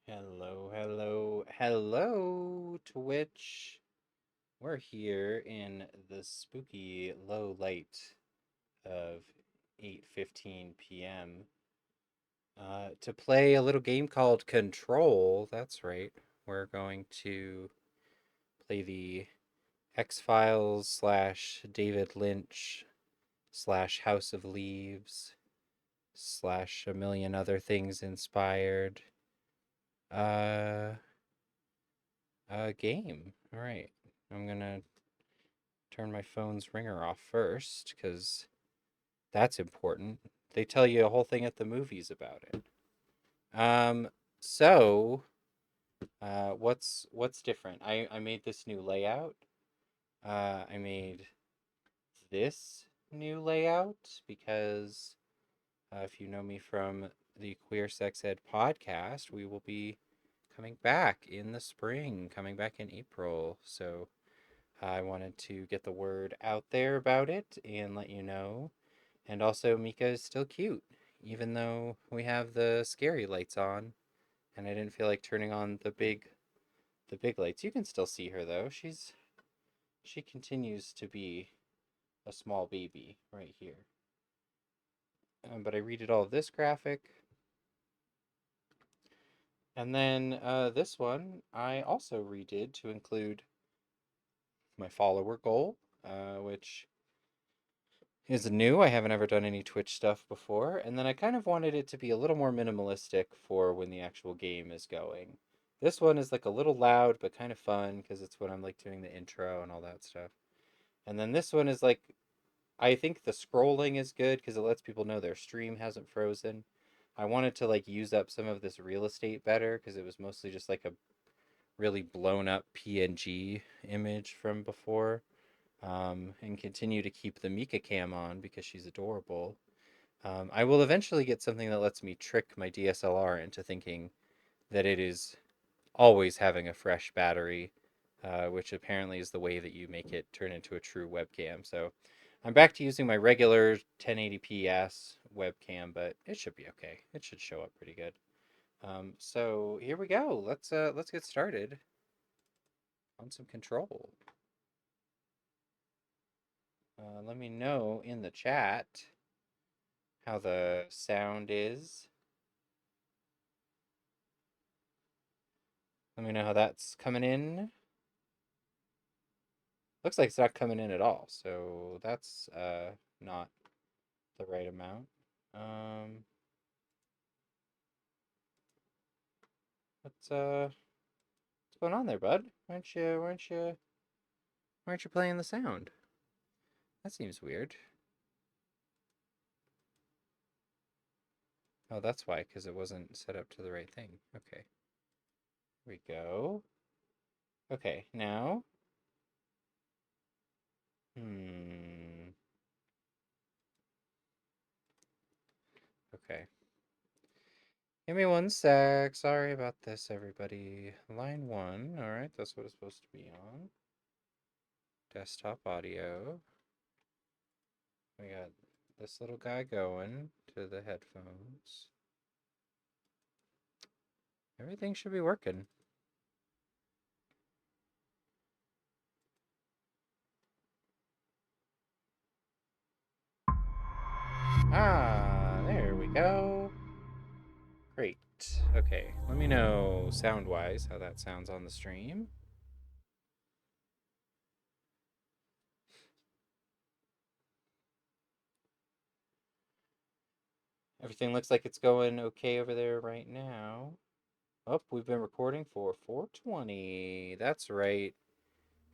Hello, hello, hello, Twitch. We're here in the spooky low light of 8:15 p.m. To play a little game called Control. That's right. We're going to play the X-Files slash David Lynch slash House of Leaves slash a million other things inspired uh game. All right. I'm gonna turn my phone's ringer off first because that's important. They tell you a whole thing at the movies about it. Um, so what's different? I made this new layout. I made this new layout because if you know me from the Queer Sex Ed podcast, we will be coming back in the spring, coming back in April. So I wanted to get the word out there about it and let you know. And also, Mika is still cute, even though we have the scary lights on, and I didn't feel like turning on the big lights. You can still see her though. She continues to be a small baby right here. But I redid all of this graphic, and then this one I also redid to include my follower goal, which is new. I haven't ever done any Twitch stuff before. And then I kind of wanted it to be a little more minimalistic for when the actual game is going. This one is like a little loud, but kind of fun because it's when I'm like doing the intro and all that stuff. And then this one is like, I think the scrolling is good because it lets people know their stream hasn't frozen. I wanted to like use up some of this real estate better because it was mostly just like a really blown up PNG image from before, and continue to keep the Mika cam on because she's adorable. I will eventually get something that lets me trick my DSLR into thinking that it is always having a fresh battery, which apparently is the way that you make it turn into a true webcam. So I'm back to using my regular 1080p ass webcam, but it should be okay. It should show up pretty good. So here we go. Let's get started on some control. Let me know in the chat how the sound is. Let me know how that's coming in. Looks like it's not coming in at all, so that's not the right amount. What's going on there, bud? Why aren't you playing the sound? That seems weird. Oh, that's why, because it wasn't set up to the right thing. Okay. Here we go. Okay, now. Hmm. Okay. Give me one sec. Sorry about this, everybody. Line one. All right, that's what it's supposed to be on. Desktop audio. We got this little guy going to the headphones. Everything should be working. Ah, there we go. Great. Okay, let me know sound-wise how that sounds on the stream. Everything looks like it's going okay over there right now. Oh, we've been recording for 420. That's right.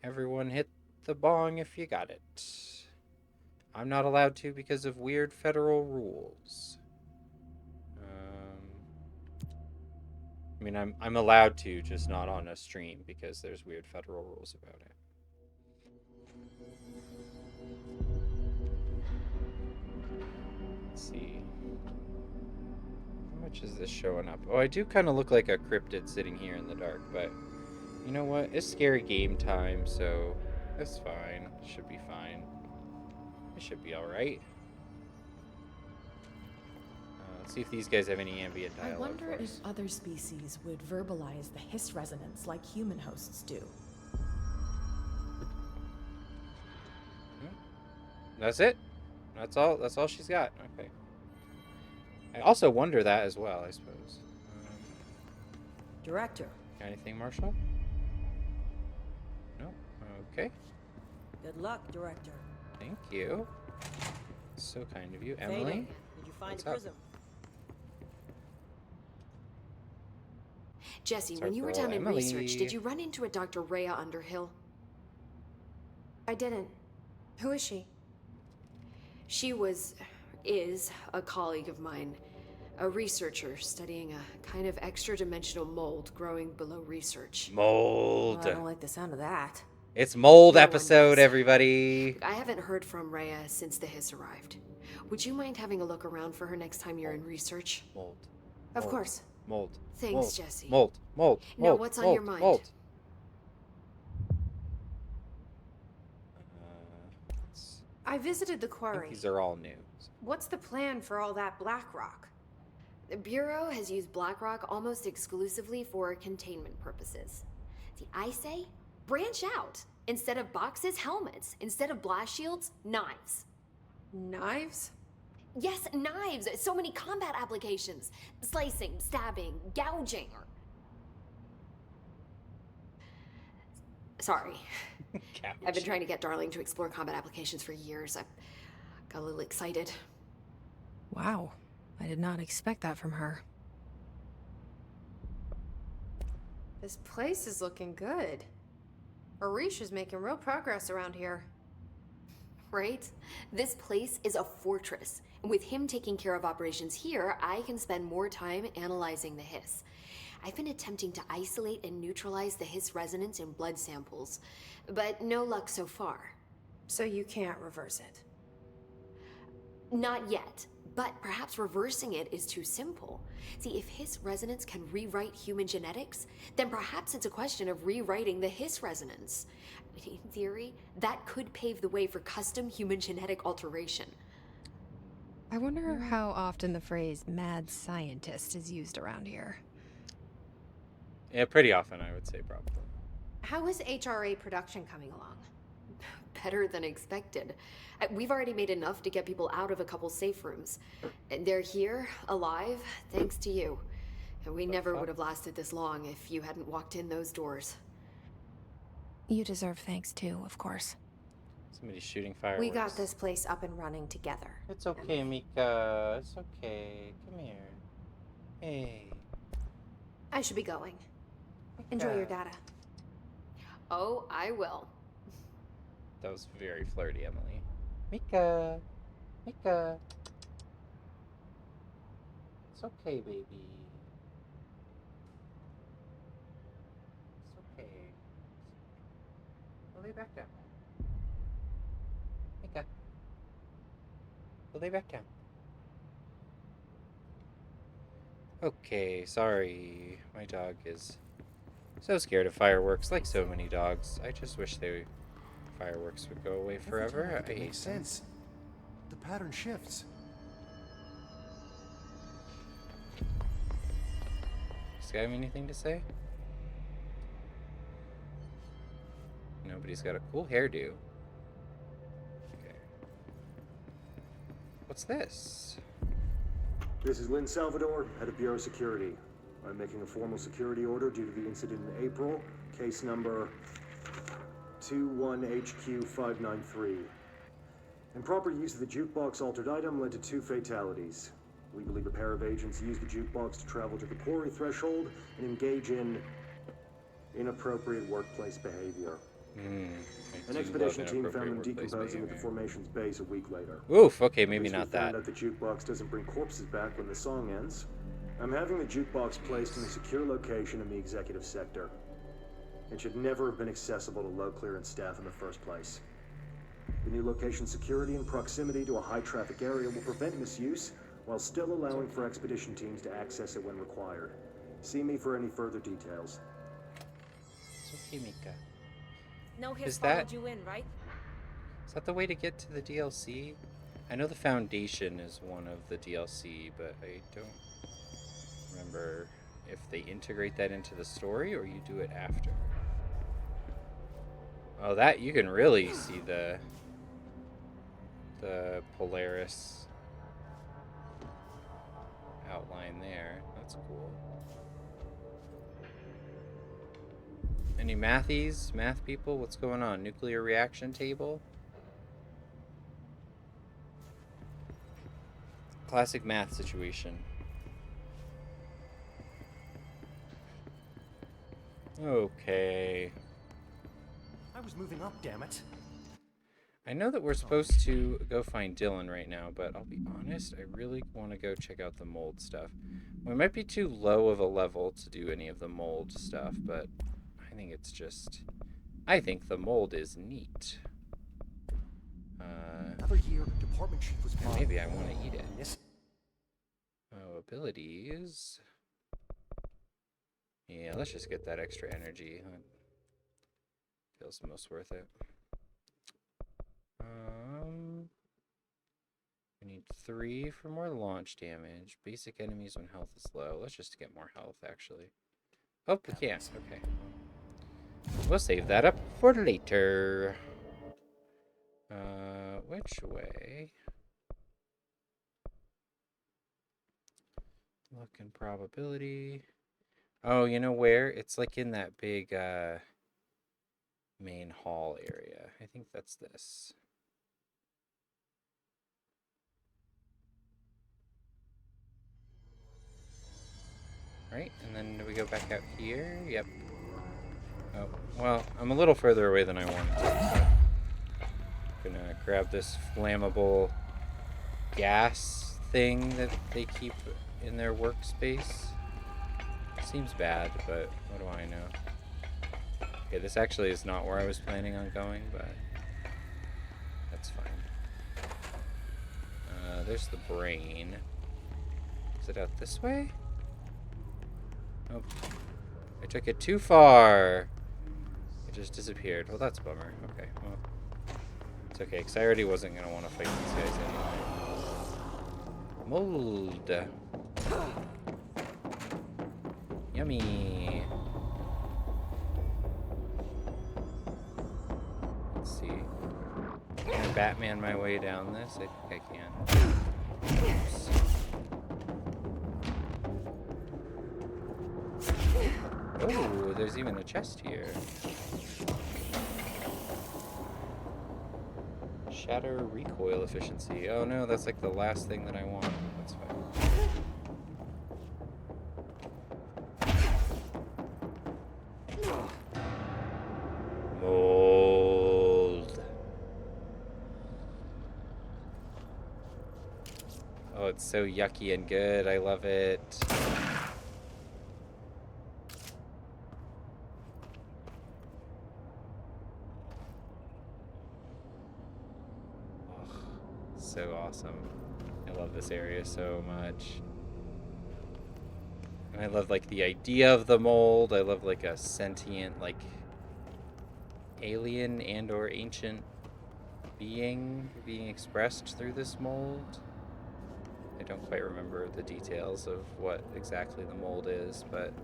Everyone hit the bong if you got it. I'm not allowed to because of weird federal rules. I mean, I'm allowed to, just not on a stream because there's weird federal rules about it. Let's see. How much is this showing up? Oh, I do kind of look like a cryptid sitting here in the dark, but you know what? It's scary game time, so it's fine. Should be fine. It should be all right. See if these guys have any ambient I dialogue wonder for if us. other species would verbalize the hiss resonance like human hosts do. That's it. That's all. That's all she's got. Okay. I also wonder that as well, I suppose. Director. Got anything, Marshall? No. Okay. Good luck, Director. Thank you. So kind of you, Theta, Emily. did you find What's a up? prism? Jesse, It's when our you were girl, down in Emily. research, did you run into a Dr. Rhea Underhill? I didn't. Who is she? She is a colleague of mine, a researcher studying a kind of extra-dimensional mold growing below research. Mold. Well, I don't like the sound of that. It's mold No one episode, does. everybody. I haven't heard from Rhea since the hiss arrived. Would you mind having a look around for her next time you're in research? Mold. Of Mold. course. Mold. Thanks, Mold. Jesse. Mold. Mold. Now, Mold. what's on mold, your mind? Mold. I visited the I think quarry. these are all new. What's the plan for all that black rock? The Bureau has used BlackRock almost exclusively for containment purposes. See, I say, branch out. Instead of boxes, helmets. Instead of blast shields, knives. Knives? Yes, knives! So many combat applications. Slicing, stabbing, gouging. Sorry. I've been trying to get Darling to explore combat applications for years. I got a little excited. Wow. I did not expect that from her. This place is looking good. Arisha's making real progress around here. Right? This place is a fortress. And with him taking care of operations here, I can spend more time analyzing the hiss. I've been attempting to isolate and neutralize the hiss resonance in blood samples, but no luck so far. So you can't reverse it. Not yet, but perhaps reversing it is too simple. See, if hiss resonance can rewrite human genetics, then perhaps it's a question of rewriting the hiss resonance. In theory, that could pave the way for custom human genetic alteration. I wonder how often the phrase mad scientist is used around here. Yeah, pretty often, I would say, probably. How is HRA production coming along? Better than expected. We've already made enough to get people out of a couple safe rooms. And they're here, alive, thanks to you. And we never would have lasted this long if you hadn't walked in those doors. You deserve thanks too, of course. Somebody's shooting fireworks. We got this place up and running together. It's okay, Mika. It's okay. Come here. Hey. I should be going. Enjoy your data. Oh, I will. That was very flirty, Emily. Mika. Mika. It's okay, baby. It's okay. Go lay back down. Mika. Go lay back down. Okay, sorry. My dog is so scared of fireworks, like so many dogs. I just wish fireworks would go away forever. I hate makes them. sense. The pattern shifts. Does this guy have anything to say? Nobody's got a cool hairdo. Okay. What's this? This is Lynn Salvador, head of Bureau Security. I'm making a formal security order due to the incident in April, case number 21HQ593. Improper use of the jukebox altered item led to 2 fatalities. We believe a pair of agents used the jukebox to travel to the quarry threshold and engage in inappropriate workplace behavior. An expedition team found them decomposing at the formation's base a week later. Oof, okay, maybe Police not will find that. out the jukebox doesn't bring corpses back when the song ends. I'm having the jukebox placed in a secure location in the executive sector. It should never have been accessible to low clearance staff in the first place. The new location security and proximity to a high traffic area will prevent misuse while still allowing for expedition teams to access it when required. See me for any further details. It's okay, Mika. No hiss Is that- followed you in, right? Is that the way to get to the DLC? I know the Foundation is one of the DLC, but I don't remember if they integrate that into the story or you do it after. Oh, that you can really see the Polaris outline there. That's cool. Any mathies? Math people? What's going on? Nuclear reaction table? Classic math situation. Okay. I was moving up, damn it. I know that we're supposed to go find Dylan right now, but I'll be honest, I really want to go check out the mold stuff. We might be too low of a level to do any of the mold stuff, but I think it's just... I think the mold is neat. Another year, department chief was gone. Maybe I want to eat it. Yes. Oh, abilities. Yeah, let's just get that extra energy. That feels most worth it. We need 3 for more launch damage. Basic enemies when health is low. Let's just get more health, actually. Oh, we can't. Okay. We'll save that up for later. Which way? Look in probability. Oh, you know where? It's like in that big, main hall area. I think that's this. Right, and then do we go back out here? Yep. Oh, well, I'm a little further away than I wanted to, so I'm gonna grab this flammable gas thing that they keep in their workspace. Seems bad, but what do I know? Okay, this actually is not where I was planning on going, but that's fine. There's the brain. Is it out this way? Oh, I took it too far. It just disappeared. Well, that's a bummer. Okay, well, it's okay, because I already wasn't going to want to fight these guys anyway. Mold. Yummy. Let's see. Can I Batman my way down this? I think I can. Oops. Oh, there's even a chest here. Shatter recoil efficiency. Oh no, that's like the last thing that I want. That's fine. Mold. Oh, it's so yucky and good. I love it. So awesome. I love this area so much. And I love like the idea of the mold. I love like a sentient, like alien and or ancient being expressed through this mold. I don't quite remember the details of what exactly the mold is, but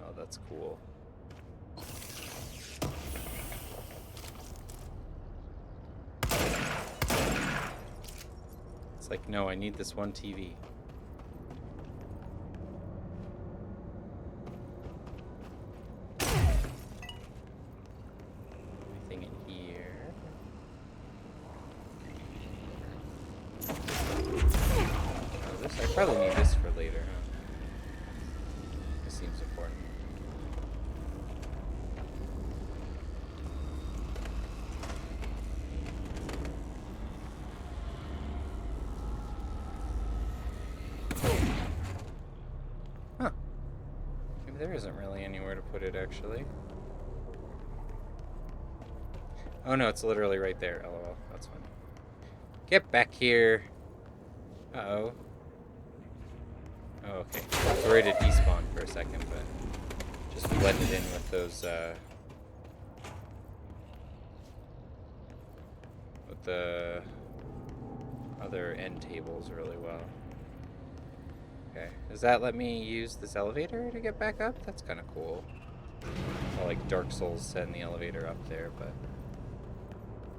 oh, that's cool. It's like, no, I need this one TV. Anything in here? Oh, this, I probably need this for later, huh? This seems important. There isn't really anywhere to put it, actually. Oh no, it's literally right there. LOL. That's fine. Get back here. Uh-oh. Oh, okay. I was worried it despawned for a second, but just blended in with those, the other end tables really well. Okay, does that let me use this elevator to get back up? That's kind of cool. Well, like Dark Souls send the elevator up there, but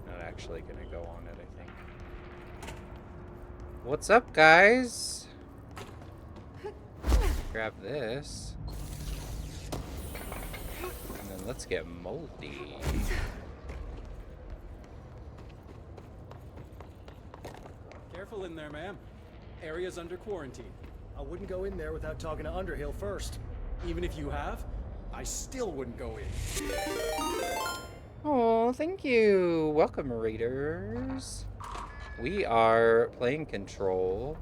not actually gonna go on it, I think. What's up, guys? Grab this. And then let's get moldy. Careful in there, ma'am. Area's under quarantine. I wouldn't go in there without talking to Underhill first. Even if you have, I still wouldn't go in. Oh, thank you. Welcome, Raiders. We are playing Control.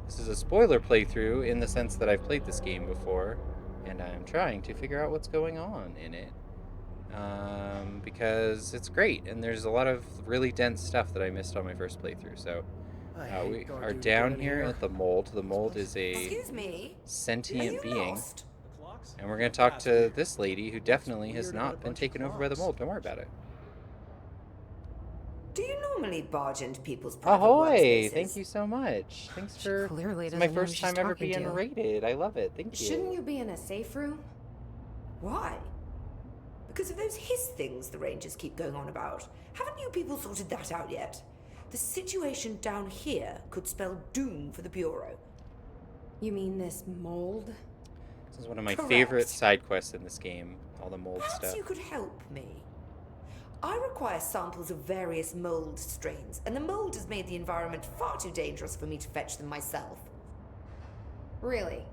This is a spoiler playthrough in the sense that I've played this game before, and I'm trying to figure out what's going on in it. Because it's great, and there's a lot of really dense stuff that I missed on my first playthrough, so... we are down here at the mold. The mold is a sentient being. And we're going to talk to this lady who definitely has not been taken over by the mold. Don't worry about it. Do you normally barge into people's private Ahoy! workspaces? Thank you so much. Thanks for... Clearly It's doesn't my know who first she's time ever talking being to. raided. I love it. Thank you. Shouldn't you be in a safe room? Why? Because of those hiss things the Rangers keep going on about. Haven't you people sorted that out yet? The situation down here could spell doom for the Bureau. You mean this mold? This is one of my Correct. favorite side quests in this game. All the mold Perhaps stuff. you could help me. I require samples of various mold strains, and the mold has made the environment far too dangerous for me to fetch them myself. Really?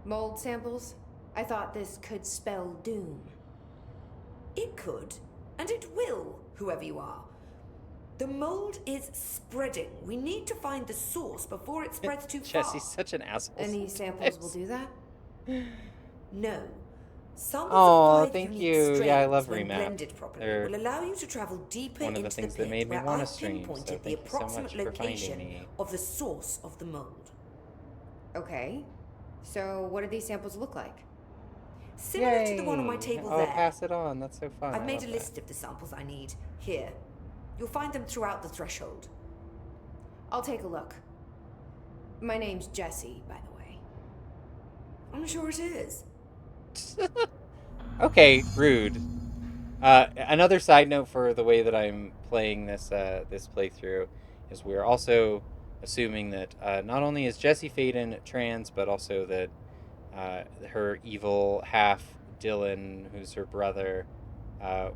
Mold samples? I thought this could spell doom. It could, and it will, whoever you are. The mold is spreading. We need to find the source before it spreads too far. Jesse's such an asshole. Any samples will do that? No. Samples Aw, of 5 thank unique you. Yeah, I strains, love when Remap. blended properly, They're will allow you to travel deeper one of into the things the that pit made me where want to I've stream, so pinpointed the thank you so much approximate for finding location me. of the source of the mold. Okay. So what do these samples look like? Similar to the one on my table oh, there. pass it on. That's so fun. I've I made a love list of the samples I need. Here. You'll find them throughout the threshold. I'll take a look. My name's Jessie, by the way. I'm sure it is. that. Okay, rude. Another side note for the way that I'm playing this this playthrough is we're also assuming that not only is Jessie Faden trans, but also that her evil half, Dylan, who's her brother,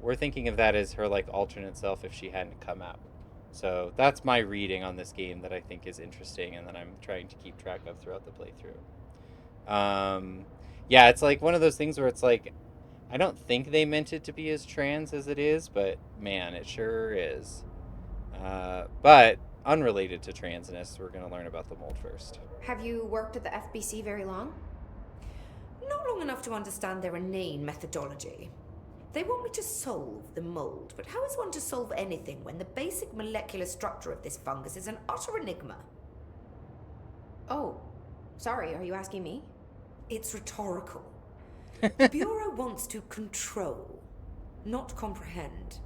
we're thinking of that as her like alternate self if she hadn't come out. So that's my reading on this game that I think is interesting and that I'm trying to keep track of throughout the playthrough. Yeah, it's like one of those things where it's like, I don't think they meant it to be as trans as it is, but man, it sure is. But unrelated to transness, we're going to learn about the mold first. Have you worked at the FBC very long? Not long enough to understand their inane methodology. They want me to solve the mold, but how is one to solve anything when the basic molecular structure of this fungus is an utter enigma? Oh, sorry, are you asking me? It's rhetorical. The Bureau wants to control, not comprehend.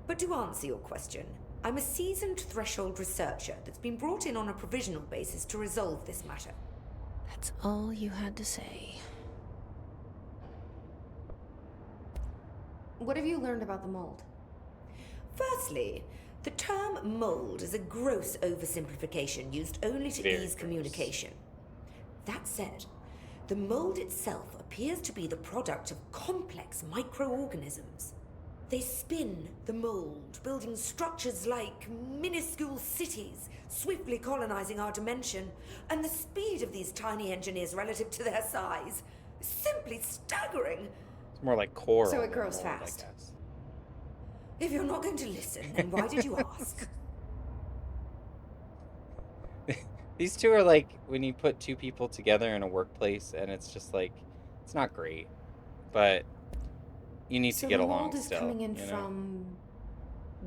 But to answer your question, I'm a seasoned threshold researcher that's been brought in on a provisional basis to resolve this matter. That's all you had to say. What have you learned about the mold? Firstly, the term mold is a gross oversimplification used only to Very ease gross. communication. That said, the mold itself appears to be the product of complex microorganisms. They spin the mold, building structures like minuscule cities, swiftly colonizing our dimension, and the speed of these tiny engineers relative to their size is simply staggering. It's more like coral. So it than grows mold, I fast. guess. If you're not going to listen, then why did you ask? These two are like when you put two people together in a workplace and it's just like, it's not great, but you need to get the along mold is still. coming in you know? from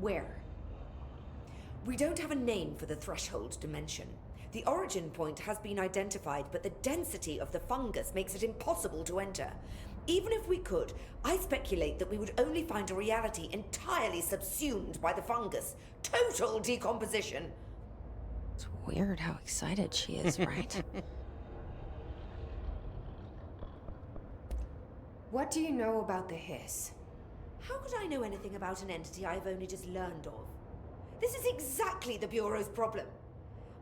where? We don't have a name for the threshold dimension. The origin point has been identified, but the density of the fungus makes it impossible to enter. even if we could, I speculate that we would only find a reality entirely subsumed by the fungus. Total decomposition. It's weird how excited she is, right? What do you know about the hiss? How could I know anything about an entity I've only just learned of? This is exactly the Bureau's problem.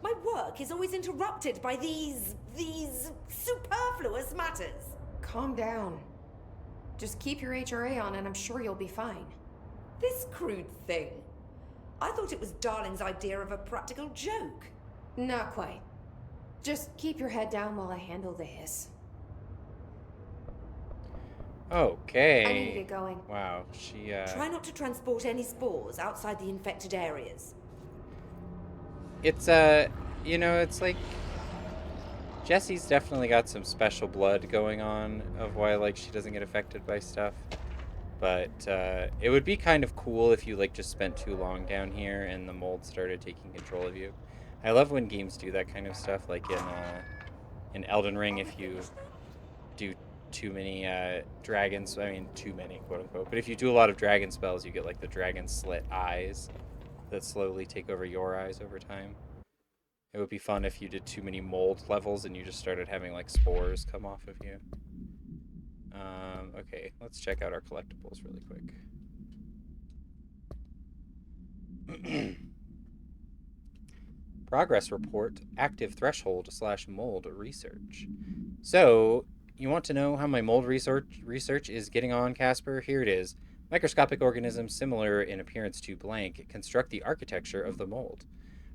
My work is always interrupted by these superfluous matters. Calm down. Just keep your HRA on and I'm sure you'll be fine. This crude thing. I thought it was Darling's idea of a practical joke. Not quite. Just keep your head down while I handle the hiss. Okay. I need to get going. Wow, she, Try not to transport any spores outside the infected areas. It's, you know, it's like... Jessie's definitely got some special blood going on of why, like, she doesn't get affected by stuff. But, it would be kind of cool if you, like, just spent too long down here and the mold started taking control of you. I love when games do that kind of stuff, like in Elden Ring, if you do too many dragons, I mean too many quote unquote, but if you do a lot of dragon spells you get like the dragon slit eyes that slowly take over your eyes over time. It would be fun if you did too many mold levels and you just started having like spores come off of you. Okay, let's check out our collectibles really quick. Progress report, active threshold / mold research. So you want to know how my mold research is getting on, Casper? Here it is. Microscopic organisms similar in appearance to blank construct the architecture of the mold.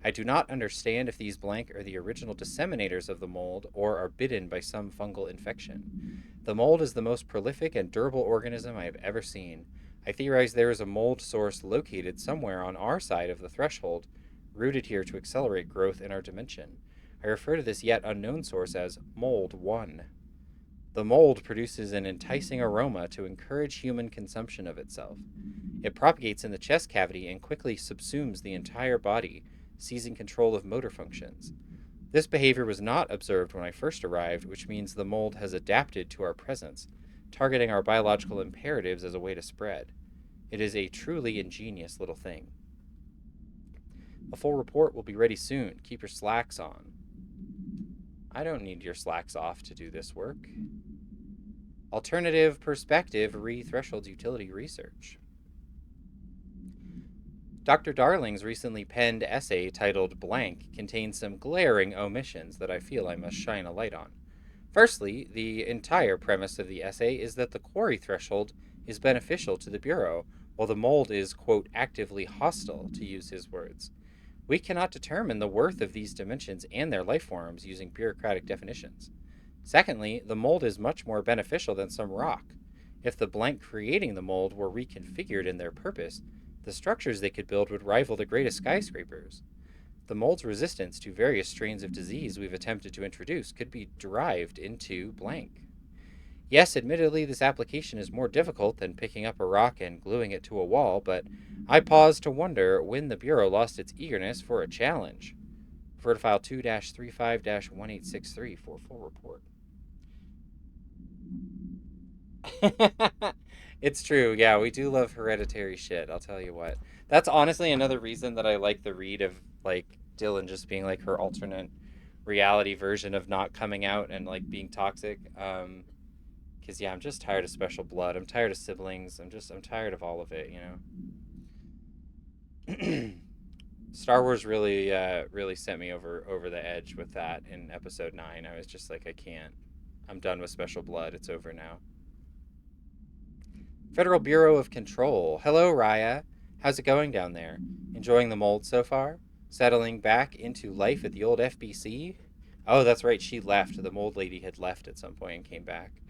I do not understand if these blank are the original disseminators of the mold or are bitten by some fungal infection. The mold is the most prolific and durable organism I have ever seen. I theorize there is a mold source located somewhere on our side of the threshold, rooted here to accelerate growth in our dimension. I refer to this yet unknown source as Mold 1. The mold produces an enticing aroma to encourage human consumption of itself. It propagates in the chest cavity and quickly subsumes the entire body, seizing control of motor functions. This behavior was not observed when I first arrived, which means the mold has adapted to our presence, targeting our biological imperatives as a way to spread. It is a truly ingenious little thing. A full report will be ready soon. Keep your slacks on. I don't need your slacks off to do this work. Alternative perspective re-threshold utility research. Dr. Darling's recently penned essay titled Blank contains some glaring omissions that I feel I must shine a light on. Firstly, the entire premise of the essay is that the quarry threshold is beneficial to the Bureau, while the mold is, quote, actively hostile, to use his words. We cannot determine the worth of these dimensions and their life forms using bureaucratic definitions. Secondly, the mold is much more beneficial than some rock. If the blank creating the mold were reconfigured in their purpose, the structures they could build would rival the greatest skyscrapers. The mold's resistance to various strains of disease we've attempted to introduce could be derived into blank. Yes, admittedly, this application is more difficult than picking up a rock and gluing it to a wall, but I pause to wonder when the Bureau lost its eagerness for a challenge. Refer to file 2-35-1863 for full report. It's true, yeah, we do love hereditary shit, I'll tell you what. That's honestly another reason that I like the read of, like, Dylan just being, like, her alternate reality version of not coming out and, like, being toxic. Because, yeah, I'm just tired of special blood. I'm tired of siblings. I'm tired of all of it, you know? Star Wars really sent me over the edge with that in episode 9. I was just like, I can't. I'm done with special blood. It's over now. Federal Bureau of Control. Hello, Raya. How's it going down there? Enjoying the mold so far? Settling back into life at the old FBC? Oh, that's right. She left. The mold lady had left at some point and came back.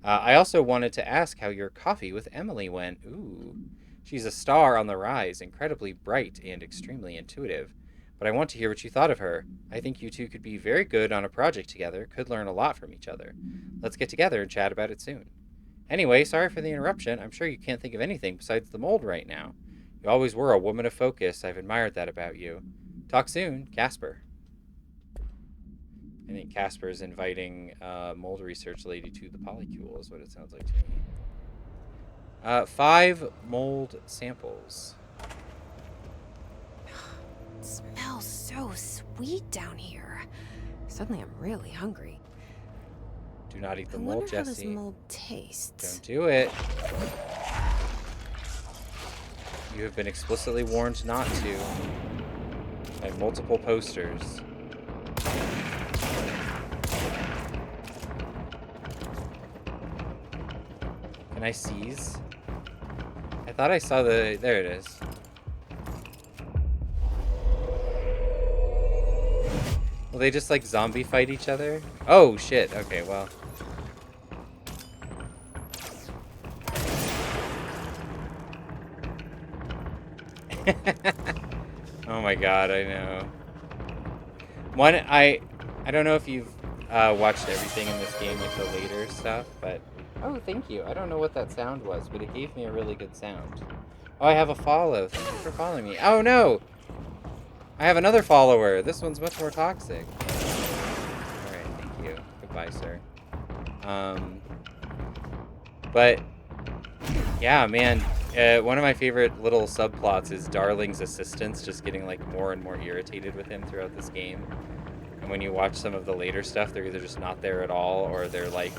I also wanted to ask how your coffee with Emily went. Ooh. She's a star on the rise, incredibly bright and extremely intuitive. But I want to hear what you thought of her. I think you two could be very good on a project together, could learn a lot from each other. Let's get together and chat about it soon. Anyway, sorry for the interruption. I'm sure you can't think of anything besides the mold right now. You always were a woman of focus. I've admired that about you. Talk soon, Casper. I think Casper's inviting mold research lady to the polycule is what it sounds like to me. 5 mold samples. It smells so sweet down here. Suddenly I'm really hungry. Do not eat the I mold, wonder how this Jesse. mold tastes. Don't do it. You have been explicitly warned not to by multiple posters. Can I seize? I thought I saw the... There it is. Will they just, like, zombie fight each other? Oh, shit. Okay, well... Oh my god, I know. I don't know if you've watched everything in this game, like the later stuff, but... Oh, thank you. I don't know what that sound was, but it gave me a really good sound. Oh, I have a follow. Thank you for following me. Oh, no! I have another follower. This one's much more toxic. Alright, thank you. Goodbye, sir. But... Yeah, man. One of my favorite little subplots is Darling's assistants just getting, like, more and more irritated with him throughout this game. And when you watch some of the later stuff, they're either just not there at all, or they're, like,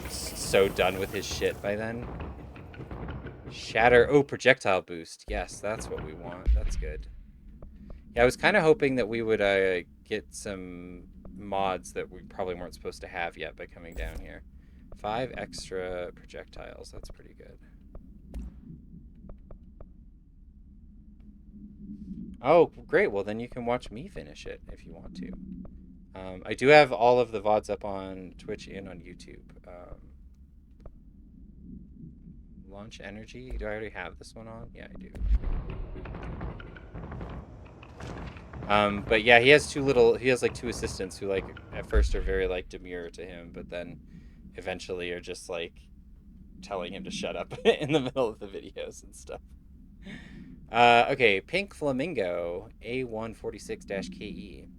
so done with his shit by then. Shatter. Oh, projectile boost. Yes, that's what we want. That's good. Yeah, I was kind of hoping that we would get some mods that we probably weren't supposed to have yet by coming down here. 5 extra projectiles. That's pretty good. Oh, great. Well, then you can watch me finish it if you want to. I do have all of the VODs up on Twitch and on YouTube. Launch Energy. Do I already have this one on? Yeah, I do. But yeah, he has like 2 assistants who, like, at first are very, like, demure to him, but then eventually are just, like, telling him to shut up in the middle of the videos and stuff. Okay, Pink Flamingo, A146-KE.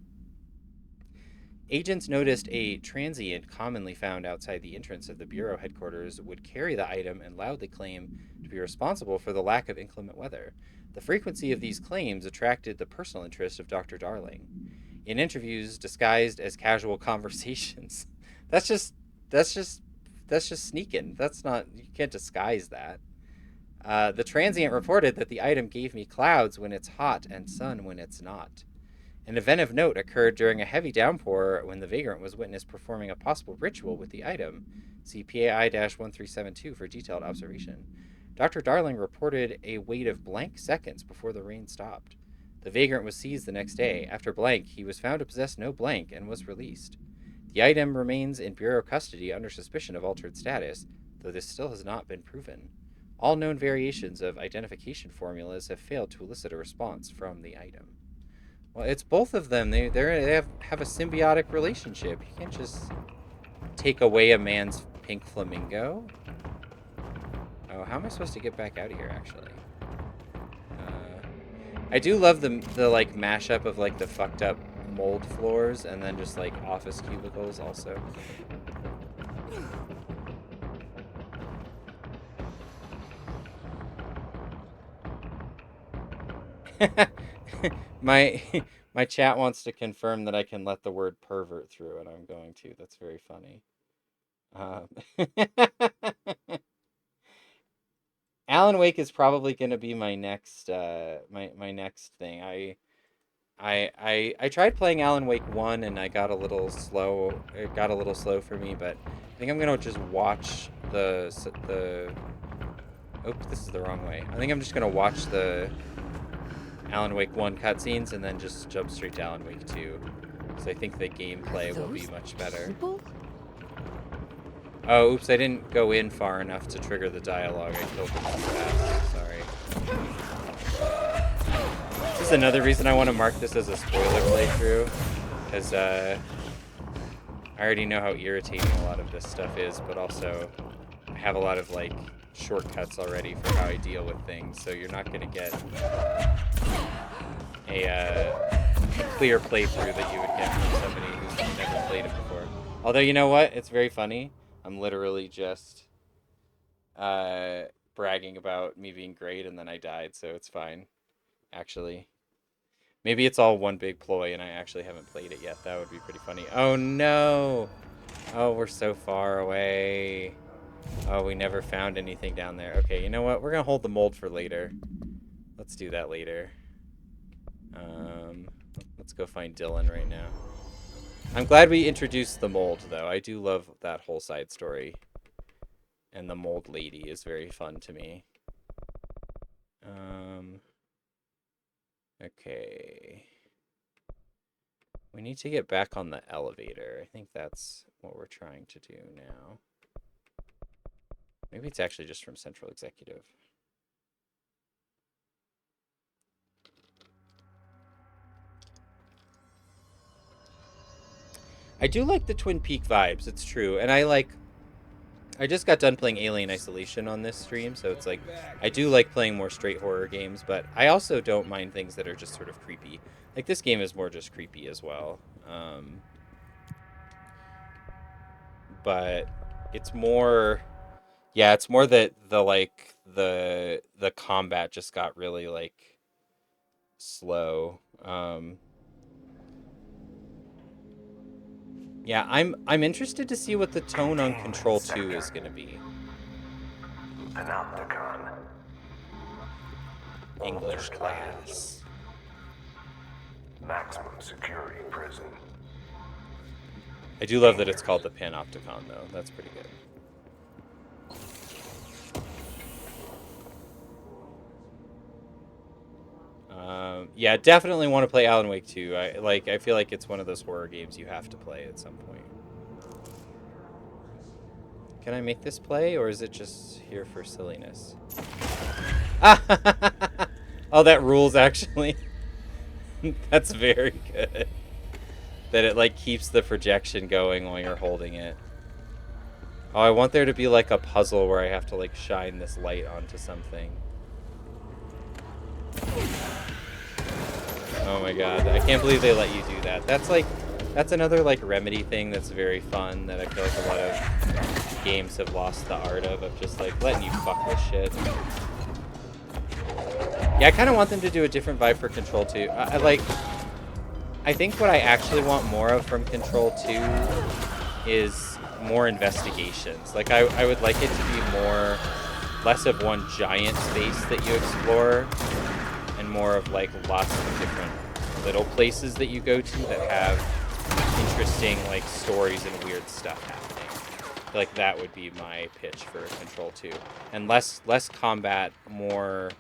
Agents noticed a transient commonly found outside the entrance of the Bureau headquarters would carry the item and loudly claim to be responsible for the lack of inclement weather. The frequency of these claims attracted the personal interest of Dr. Darling. In interviews disguised as casual conversations. That's just sneaking. That's not, you can't disguise that. The transient reported that the item gave me clouds when it's hot and sun when it's not. An event of note occurred during a heavy downpour when the vagrant was witnessed performing a possible ritual with the item. See PAI-1372 for detailed observation. Dr. Darling reported a wait of blank seconds before the rain stopped. The vagrant was seized the next day. After blank, he was found to possess no blank and was released. The item remains in Bureau custody under suspicion of altered status, though this still has not been proven. All known variations of identification formulas have failed to elicit a response from the item. Well, it's both of them. They have a symbiotic relationship. You can't just take away a man's pink flamingo. Oh, how am I supposed to get back out of here, actually? I do love the like mashup of like the fucked up mold floors and then just like office cubicles also. My chat wants to confirm that I can let the word pervert through, and I'm going to. That's very funny. Alan Wake is probably going to be my next my next thing. I tried playing Alan Wake 1 and I got a little slow. It got a little slow for me, but I think I'm going to just watch the Oops, this is the wrong way. I think I'm just going to watch the Alan Wake 1 cutscenes and then just jump straight to Alan Wake 2. Because I think the gameplay will be much better. People? Oh, oops, I didn't go in far enough to trigger the dialogue. I killed them too fast. Sorry. This is another reason I want to mark this as a spoiler playthrough. Because I already know how irritating a lot of this stuff is, but also I have a lot of, like, shortcuts already for how I deal with things, so you're not going to get a clear playthrough that you would get from somebody who's never played played it before. Although, you know what? It's very funny. I'm literally just bragging about me being great, and then I died, so it's fine. Actually. Maybe it's all one big ploy, and I actually haven't played it yet. That would be pretty funny. Oh, no! Oh, we're so far away. Oh, we never found anything down there. Okay, you know what? We're gonna hold the mold for later. Let's do that later. Let's go find Dylan right now. I'm glad we introduced the mold, though. I do love that whole side story. And the mold lady is very fun to me. Okay. We need to get back on the elevator. I think that's what we're trying to do now. Maybe it's actually just from Central Executive. I do like the Twin Peak vibes, it's true. And I just got done playing Alien Isolation on this stream, so it's like, I do like playing more straight horror games, but I also don't mind things that are just sort of creepy. Like, this game is more just creepy as well. But it's more, yeah, it's more that the combat just got really, like, slow. Yeah, I'm interested to see what the tone on Control 2 is going to be. Panopticon. English class. Maximum security prison. I do love that it's called the Panopticon, though. That's pretty good. Yeah, definitely want to play Alan Wake 2. I feel like it's one of those horror games you have to play at some point. Can I make this play, or is it just here for silliness? Oh, that rules, actually. That's very good. That it, like, keeps the projection going while you're holding it. Oh, I want there to be, like, a puzzle where I have to, like, shine this light onto something. Oh my god, I can't believe they let you do that. That's another, like, Remedy thing that's very fun that I feel like a lot of games have lost the art of just, like, letting you fuck with shit. Yeah, I kind of want them to do a different vibe for Control 2. I think what I actually want more of from Control 2 is more investigations. Like, I would like it to be less of one giant space that you explore, and more of, like, lots of different little places that you go to that have interesting, like, stories and weird stuff happening. Like, that would be my pitch for Control 2. And less combat, more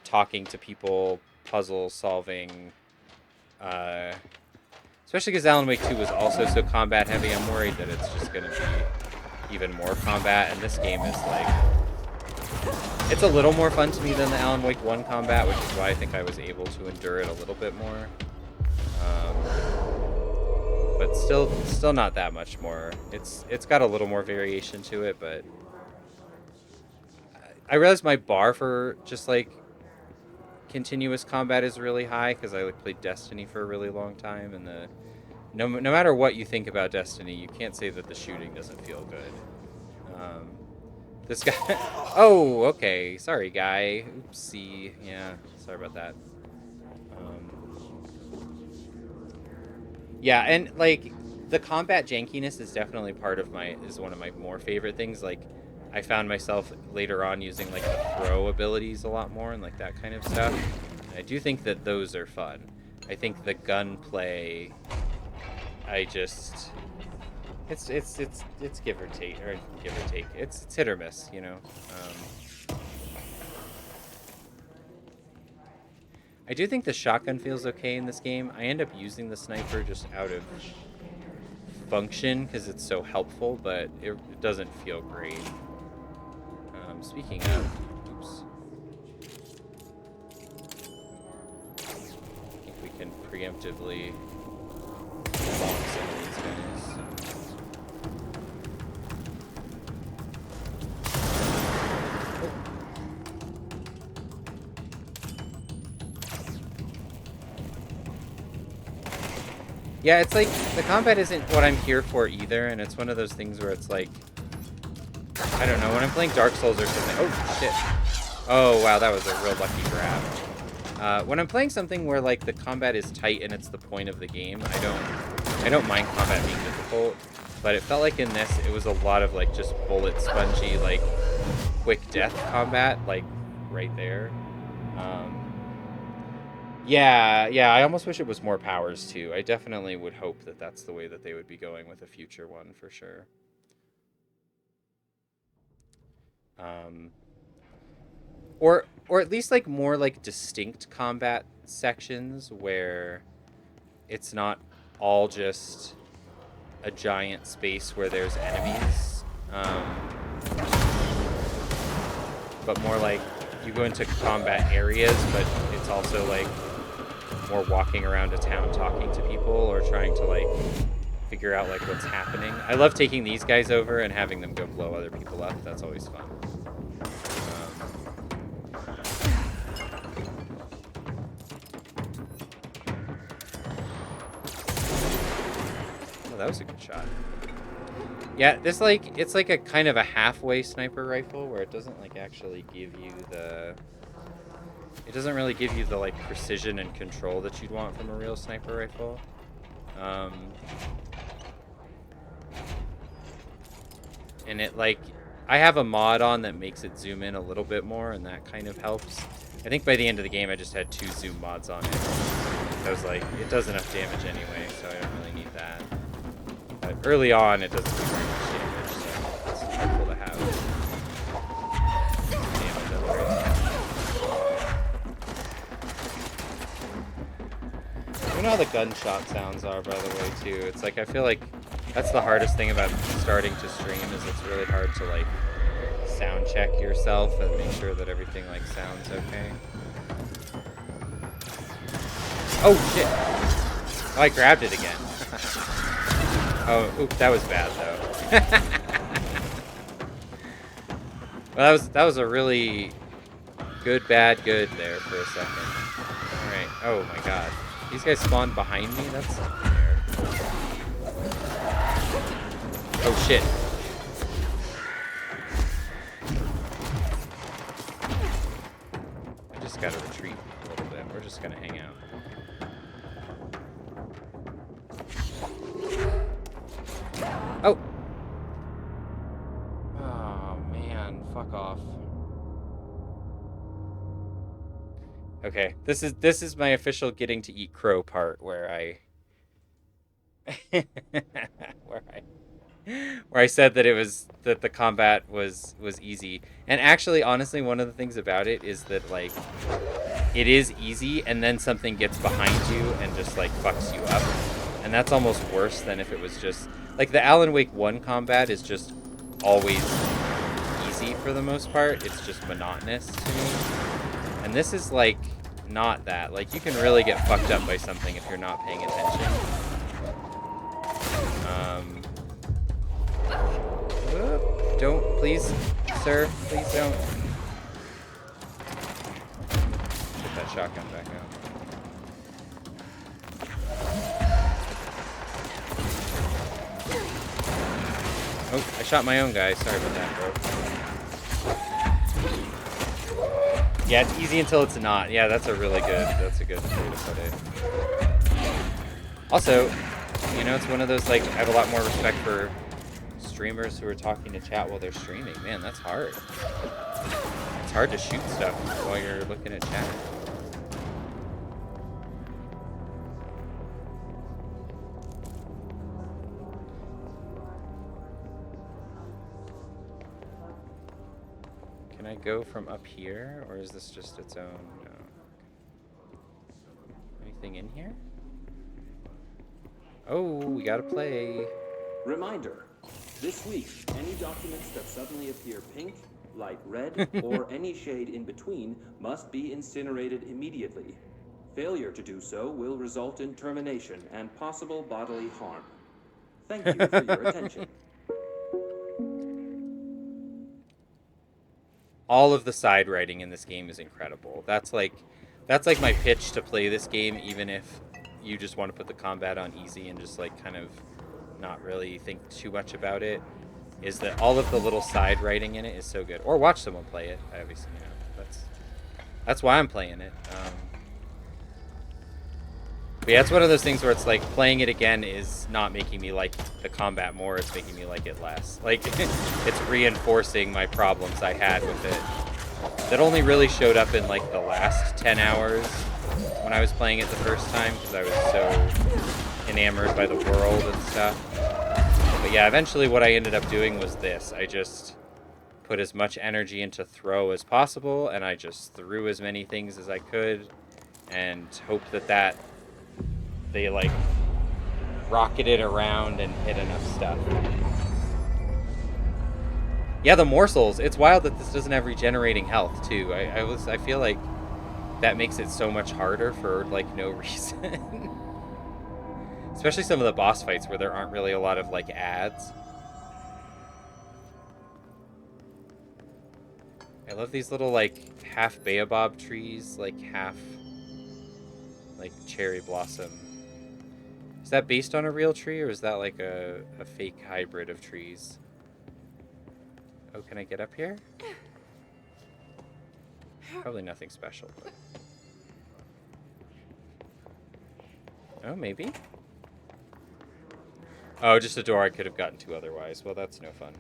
talking to people, puzzle solving, especially because Alan Wake 2 was also so combat heavy. I'm worried that it's just going to be even more combat, and this game is, like, it's a little more fun to me than the Alan Wake 1 combat, which is why I think I was able to endure it a little bit more. But still not that much more. It's got a little more variation to it, but I realized my bar for just, like, continuous combat is really high because I, like, played Destiny for a really long time, and no matter what you think about Destiny, you can't say that the shooting doesn't feel good. This guy... Oh, okay. Sorry, guy. Oopsie. Yeah, sorry about that. Yeah, and, like, the combat jankiness is definitely is one of my more favorite things. Like, I found myself later on using, like, the throw abilities a lot more and, like, that kind of stuff. And I do think that those are fun. I think the gunplay, it's give or take, It's hit or miss, you know. I do think the shotgun feels okay in this game. I end up using the sniper just out of function because it's so helpful, but it doesn't feel great. Speaking of, oops. I think we can preemptively bomb some of these guys. Yeah, it's like, the combat isn't what I'm here for either, and it's one of those things where it's like, I don't know, when I'm playing Dark Souls or something, oh shit. Oh wow, that was a real lucky grab. When I'm playing something where like the combat is tight and it's the point of the game, I don't mind combat being difficult, but it felt like in this, it was a lot of like just bullet spongy, like quick death combat, like right there. Yeah, I almost wish it was more powers too. I definitely would hope that that's the way that they would be going with a future one for sure. Or at least like more like distinct combat sections where it's not all just a giant space where there's enemies, but more like you go into combat areas, but it's also like more walking around a town talking to people or trying to like figure out like what's happening. I love taking these guys over and having them go blow other people up. That's always fun. Oh, that was a good shot. Yeah, this like, it's like a kind of a halfway sniper rifle where it doesn't like actually give you the... It doesn't really give you the like precision and control that you'd want from a real sniper rifle. And it like, I have a mod on that makes it zoom in a little bit more, and that kind of helps. I think by the end of the game I just had 2 zoom mods on it. I was like, it does enough damage anyway, so I don't really need that. But early on it doesn't do very much damage, so it's helpful to have damage upgrades. You know how the gunshot sounds are, by the way, too. It's like, I feel like that's the hardest thing about starting to stream, is it's really hard to like sound check yourself and make sure that everything like sounds okay. Oh shit! Oh, I grabbed it again. Oh, oops, that was bad though. Well, that was a really good, bad, good there for a second. All right. Oh my god, these guys spawned behind me. That's not fair. Oh shit. I just gotta retreat a little bit. We're just gonna hang out. Oh! Oh man, fuck off. Okay, this is my official getting to eat crow part where I where I said that it was that the combat was easy. And actually, honestly, one of the things about it is that like it is easy, and then something gets behind you and just like fucks you up, and that's almost worse than if it was just like the Alan Wake 1 combat is just always easy for the most part. It's just monotonous to me, and this is like not that. Like you can really get fucked up by something if you're not paying attention. Don't, please, sir, please don't. Get that shotgun back out. Oh, I shot my own guy. Sorry about that, bro. Yeah, it's easy until it's not. Yeah, that's a good way to put it. Also, you know, it's one of those, like, I have a lot more respect for streamers who are talking to chat while they're streaming. Man, that's hard. It's hard to shoot stuff while you're looking at chat. Can I go from up here, or is this just its own? No. Anything in here? Oh, we gotta play. Reminder. This week, any documents that suddenly appear pink, light red, or any shade in between must be incinerated immediately. Failure to do so will result in termination and possible bodily harm. Thank you for your attention. All of the side writing in this game is incredible. That's like my pitch to play this game, even if you just want to put the combat on easy and just like kind of not really think too much about it, is that all of the little side writing in it is so good. Or watch someone play it. Obviously, you know, that's why I'm playing it. But yeah, it's one of those things where it's like playing it again is not making me like the combat more, it's making me like it less. Like, it's reinforcing my problems I had with it. That only really showed up in like the last 10 hours when I was playing it the first time, because I was so enamored by the world and stuff. But yeah, eventually what I ended up doing was this. I just put as much energy into throw as possible, and I just threw as many things as I could, and hoped that they like rocketed around and hit enough stuff. Yeah, the morsels. It's wild that this doesn't have regenerating health too. I feel like that makes it so much harder for like no reason. Especially some of the boss fights where there aren't really a lot of like ads. I love these little like half baobab trees, like half like cherry blossom. Is that based on a real tree, or is that like a fake hybrid of trees? Oh, can I get up here? Probably nothing special, but... Oh, maybe? Oh, just a door I could have gotten to otherwise. Well, that's no fun.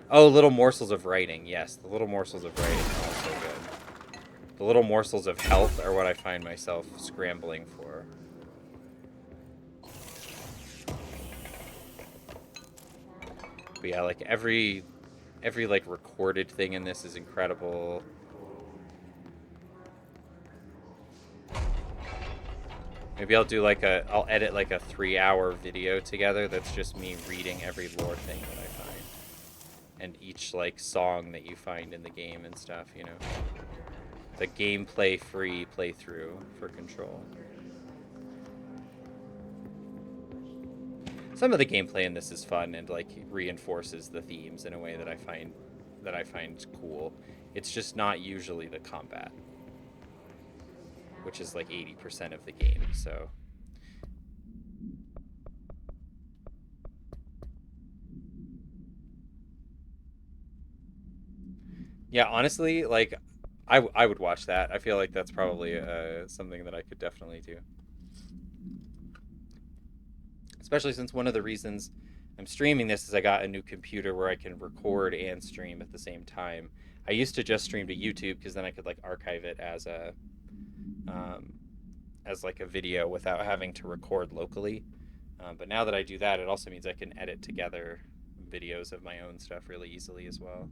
Oh, little morsels of writing. Yes, the little morsels of writing are also good. The little morsels of health are what I find myself scrambling for. But yeah, like every like recorded thing in this is incredible. Maybe I'll do like I'll edit like a 3-hour video together that's just me reading every lore thing that I find. And each like song that you find in the game and stuff, you know. The gameplay free playthrough for Control. Some of the gameplay in this is fun and like reinforces the themes in a way that I find cool. It's just not usually the combat, which is like 80% of the game, so. Yeah, honestly, like, I would watch that. I feel like that's probably something that I could definitely do. Especially since one of the reasons I'm streaming this is I got a new computer where I can record and stream at the same time. I used to just stream to YouTube because then I could like archive it as like a video without having to record locally. But now that I do that, it also means I can edit together videos of my own stuff really easily as well.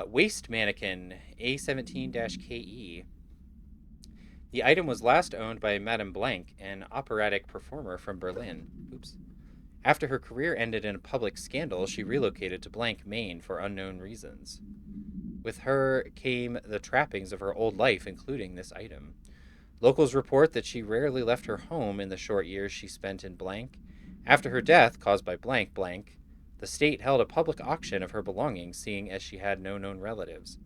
Waist Mannequin A17-KE. The item was last owned by Madame Blank, an operatic performer from Berlin. Oops. After her career ended in a public scandal, she relocated to Blank, Maine for unknown reasons. With her came the trappings of her old life, including this item. Locals report that she rarely left her home in the short years she spent in Blank. After her death, caused by Blank, the state held a public auction of her belongings, seeing as she had no known relatives.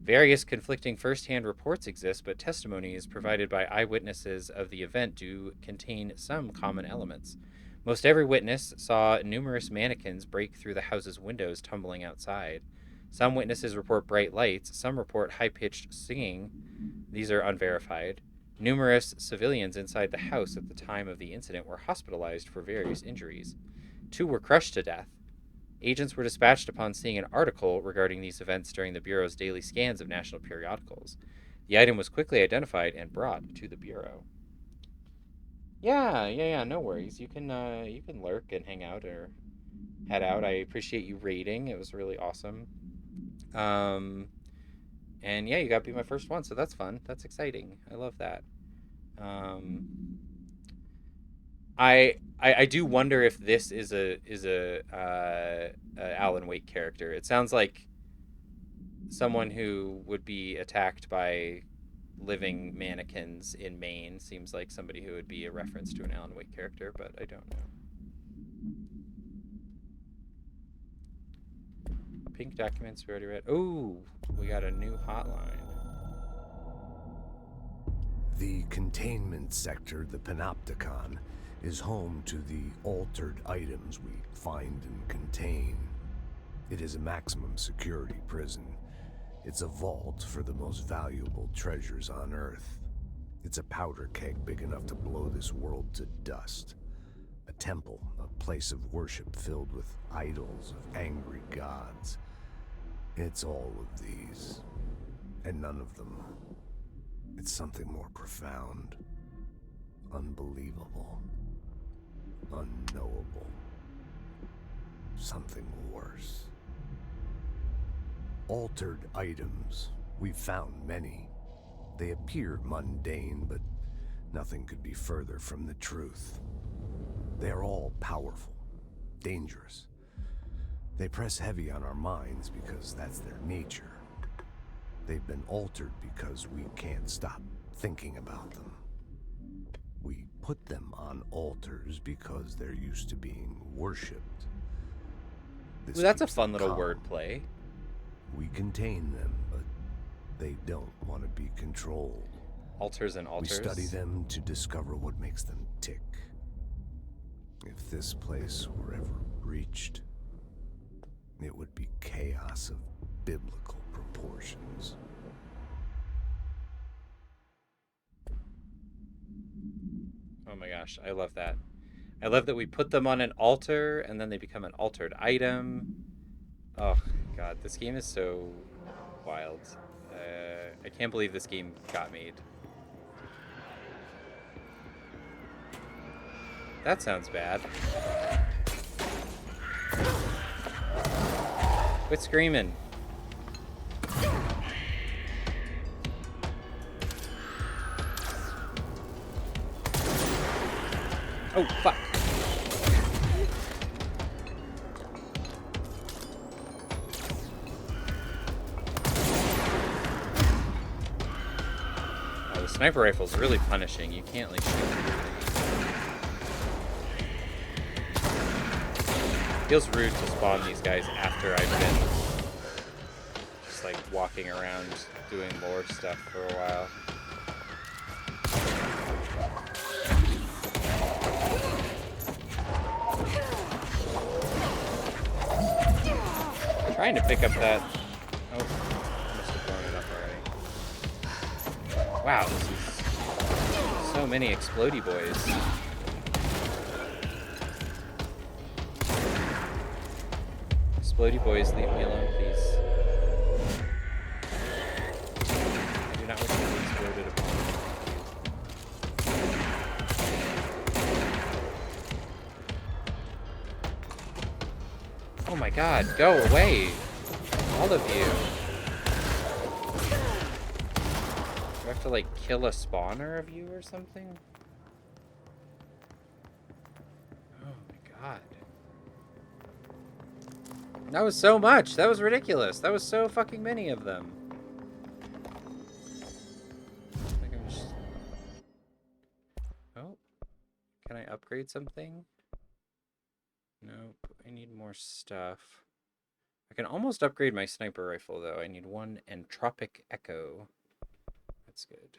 Various conflicting first-hand reports exist, but testimonies provided by eyewitnesses of the event do contain some common elements. Most every witness saw numerous mannequins break through the house's windows, tumbling outside. Some witnesses report bright lights, some report high-pitched singing. These are unverified. Numerous civilians inside the house at the time of the incident were hospitalized for various injuries. 2 were crushed to death. Agents were dispatched upon seeing an article regarding these events during the Bureau's daily scans of national periodicals. The item was quickly identified and brought to the Bureau. Yeah, no worries. You can lurk and hang out or head out. I appreciate you raiding. It was really awesome. And yeah, you got to be my first one, so that's fun. That's exciting. I love that. I do wonder if this is a Alan Wake character. It sounds like someone who would be attacked by living mannequins in Maine. Seems like somebody who would be a reference to an Alan Wake character, but I don't know. Pink documents we already read. Ooh, we got a new hotline. The containment sector, the Panopticon, is home to the altered items we find and contain. It is a maximum security prison. It's a vault for the most valuable treasures on Earth. It's a powder keg big enough to blow this world to dust. A temple, a place of worship filled with idols of angry gods. It's all of these, and none of them. It's something more profound, unbelievable, unknowable. Something worse. Altered items. We've found many. They appear mundane, but nothing could be further from the truth. They're all powerful, dangerous. They press heavy on our minds because that's their nature. They've been altered because we can't stop thinking about them. We put them on altars because they're used to being worshipped. Ooh, that's a fun little wordplay. We contain them, but they don't want to be controlled. Altars and altars. We study them to discover what makes them tick. If this place were ever breached, it would be chaos of biblical proportions. Oh my gosh, I love that. I love that we put them on an altar and then they become an altered item. Oh god, this game is so wild. I can't believe this game got made. That sounds bad. Quit screaming. Oh, fuck. Oh, the sniper rifle's really punishing. You can't, like, shoot. Feels rude to spawn these guys after I've been just like walking around doing lore stuff for a while. I'm trying to pick up that. Oh, I must have blown it up already. Wow, this is so many explodey boys. Explodey boys, leave me alone, please. I do not wish to be exploded upon. Oh my god, go away! All of you. Do I have to, like, kill a spawner of you or something? Oh my god. That was so much. That was ridiculous. That was so fucking many of them. I think I'm just... Oh. Can I upgrade something? Nope. I need more stuff. I can almost upgrade my sniper rifle, though. I need one entropic echo. That's good.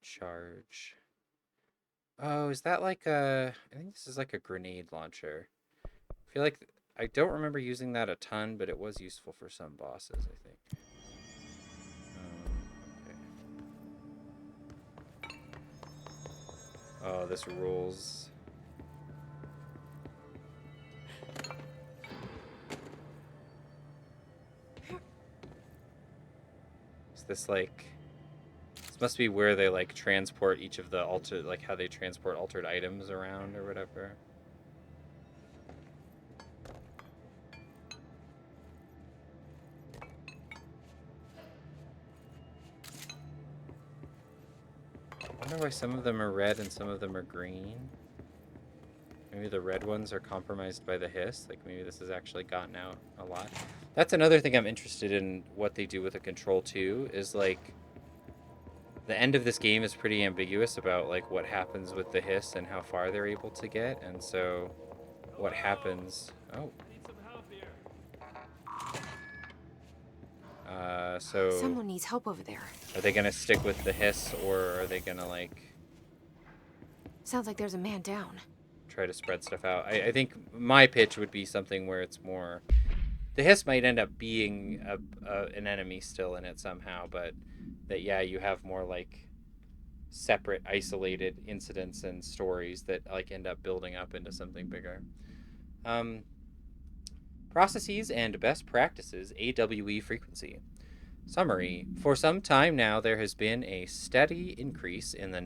Charge. Oh, is that like a... I think this is like a grenade launcher. I feel like I don't remember using that a ton, but it was useful for some bosses, I think. Okay. Oh, this rules. Is this like... This must be where they like transport each of the altered... Like how they transport altered items around or whatever. I wonder why some of them are red and some of them are green. Maybe the red ones are compromised by the hiss. Like maybe this has actually gotten out a lot. That's another thing I'm interested in what they do with the control too, is like the end of this game is pretty ambiguous about like what happens with the hiss and how far they're able to get. And so what happens... Oh. So Someone needs help over there. are they gonna stick with the hiss, or are they gonna like Sounds like there's a man down. try to spread stuff out? I think my pitch would be something where it's more, the hiss might end up being an enemy still in it somehow, but that, yeah, you have more like separate, isolated incidents and stories that like end up building up into something bigger. Processes and best practices, AWE frequency. Summary: for some time now, there has been a steady increase in the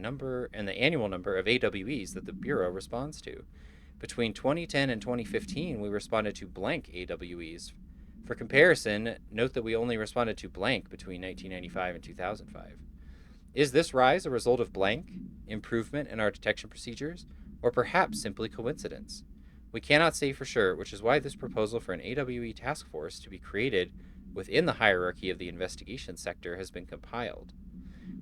annual number of AWEs that the Bureau responds to. Between 2010 and 2015, we responded to blank AWEs. For comparison, note that we only responded to blank between 1995 and 2005. Is this rise a result of blank, improvement in our detection procedures, or perhaps simply coincidence? We cannot say for sure, which is why this proposal for an AWE task force to be created within the hierarchy of the investigation sector has been compiled.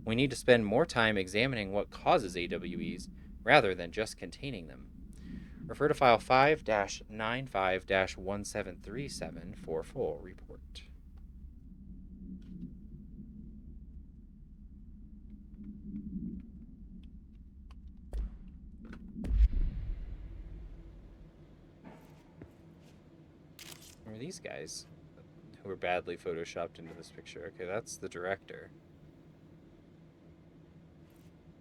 We need to spend more time examining what causes AWEs rather than just containing them. Refer to file 5-95-1737 for full report. Who are these guys who were badly photoshopped into this picture? Okay, that's the director.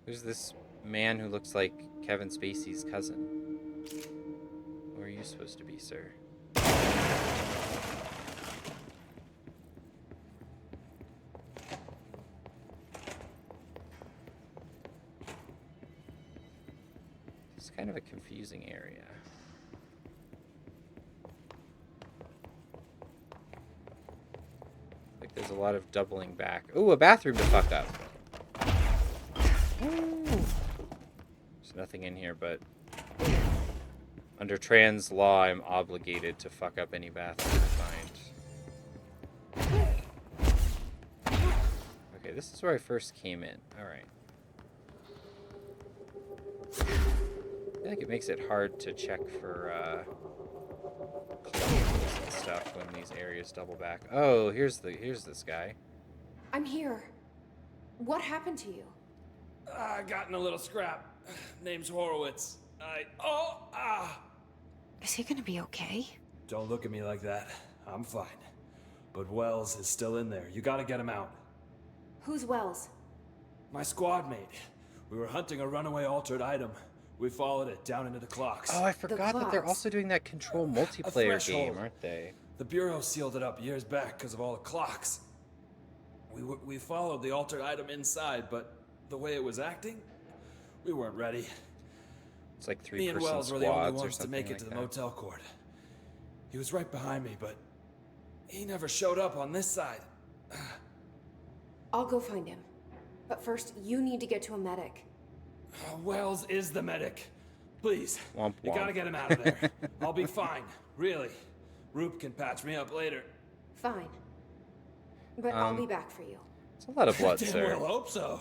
Who's this man who looks like Kevin Spacey's cousin? Who are you supposed to be, sir? It's kind of a confusing area. Like there's a lot of doubling back. Ooh, a bathroom to fuck up. Ooh. There's nothing in here, but under trans law, I'm obligated to fuck up any bathroom I find. Okay, this is where I first came in. Alright. I feel like it makes it hard to check for collectibles and stuff when these areas double back. Oh, here's this guy. I'm here. What happened to you? I got in a little scrap. Name's Horowitz. Is he gonna be okay? Don't look at me like that. I'm fine. But Wells is still in there. You gotta get him out. Who's Wells? My squad mate. We were hunting a runaway altered item. We followed it down into the clocks. Oh, I forgot that they're also doing that Control multiplayer game, aren't they? The Bureau sealed it up years back because of all the clocks. We followed the altered item inside, but the way it was acting, we weren't ready. It's like 3-person Me and Wells were the squads only or ones to something make it like to the that. motel court. He was right behind me, but he never showed up on this side. I'll go find him. But first, you need to get to a medic. Wells is the medic. Please, womp, you womp. gotta get him out of there. I'll be fine, really. Roop can patch me up later. Fine. But I'll be back for you. It's a lot of blood, Damn sir. well hope so.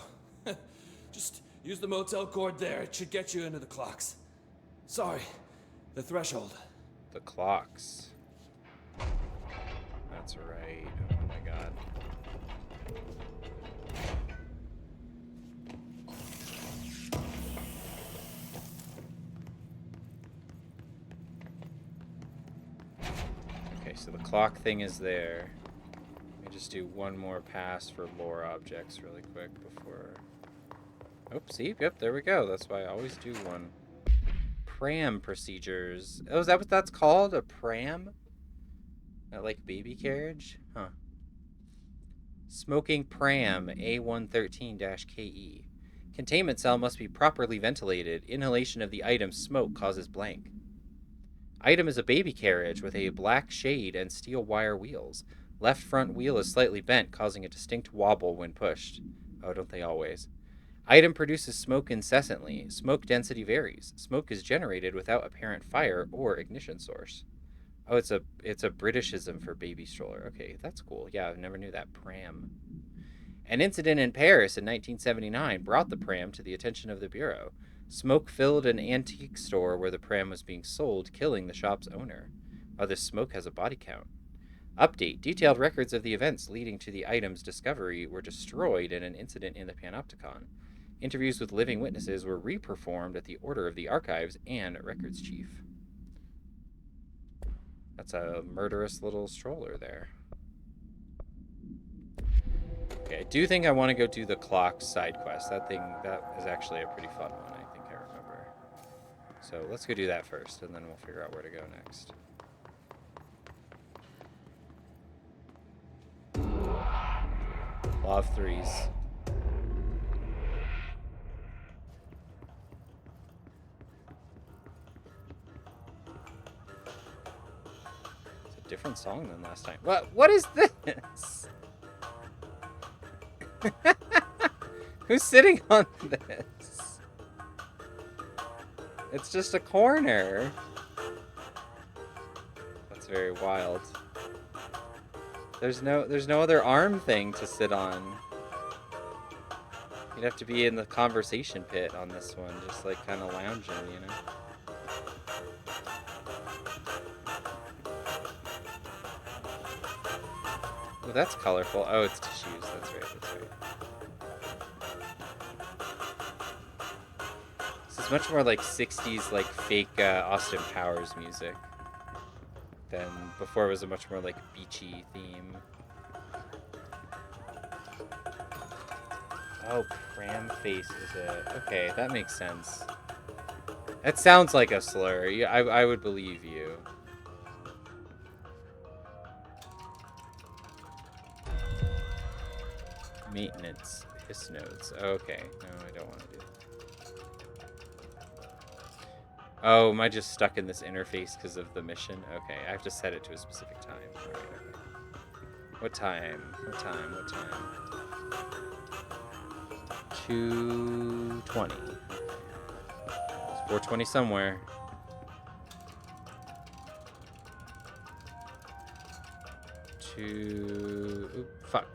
Just use the motel cord there. It should get you into the clocks. Sorry, the threshold. The clocks. That's right. Oh my god. Okay, so the clock thing is there. Let me just do one more pass for lore objects really quick before... Oh, see? Yep, there we go. That's why I always do one. Pram procedures. Oh, is that what that's called? A pram? Not like baby carriage? Huh. Smoking pram, A113-KE. Containment cell must be properly ventilated. Inhalation of the item's smoke causes blank. Item is a baby carriage with a black shade and steel wire wheels. Left front wheel is slightly bent, causing a distinct wobble when pushed. Oh, don't they always? Item produces smoke incessantly. Smoke density varies. Smoke is generated without apparent fire or ignition source. Oh, it's a Britishism for baby stroller. Okay, that's cool. Yeah, I never knew that. Pram. An incident in Paris in 1979 brought the pram to the attention of the Bureau. Smoke filled an antique store where the pram was being sold, killing the shop's owner. Oh, this smoke has a body count. Update. Detailed records of the events leading to the item's discovery were destroyed in an incident in the Panopticon. Interviews with living witnesses were reperformed at the order of the archives and records chief. That's a murderous little stroller there. Okay, I do think I want to go do the clock side quest. That is actually a pretty fun one, I think I remember. So let's go do that first, and then we'll figure out where to go next. Law of threes. It's a different song than last time. What is this? Who's sitting on this? It's just a corner. That's very wild. There's no other arm thing to sit on. You'd have to be in the conversation pit on this one, just like kind of lounging, you know? Oh, that's colorful. Oh, it's tissues. That's right. This is much more like 60s, like fake Austin Powers music than before. It was a much more like beachy theme. Oh, cram face is it? Okay, that makes sense. That sounds like a slur. I would believe you. Maintenance hiss nodes. Okay, no, I don't want to do that. Oh, am I just stuck in this interface because of the mission? Okay, I have to set it to a specific time. All right, okay. What time? 2:20. It's 4:20 somewhere. Fuck.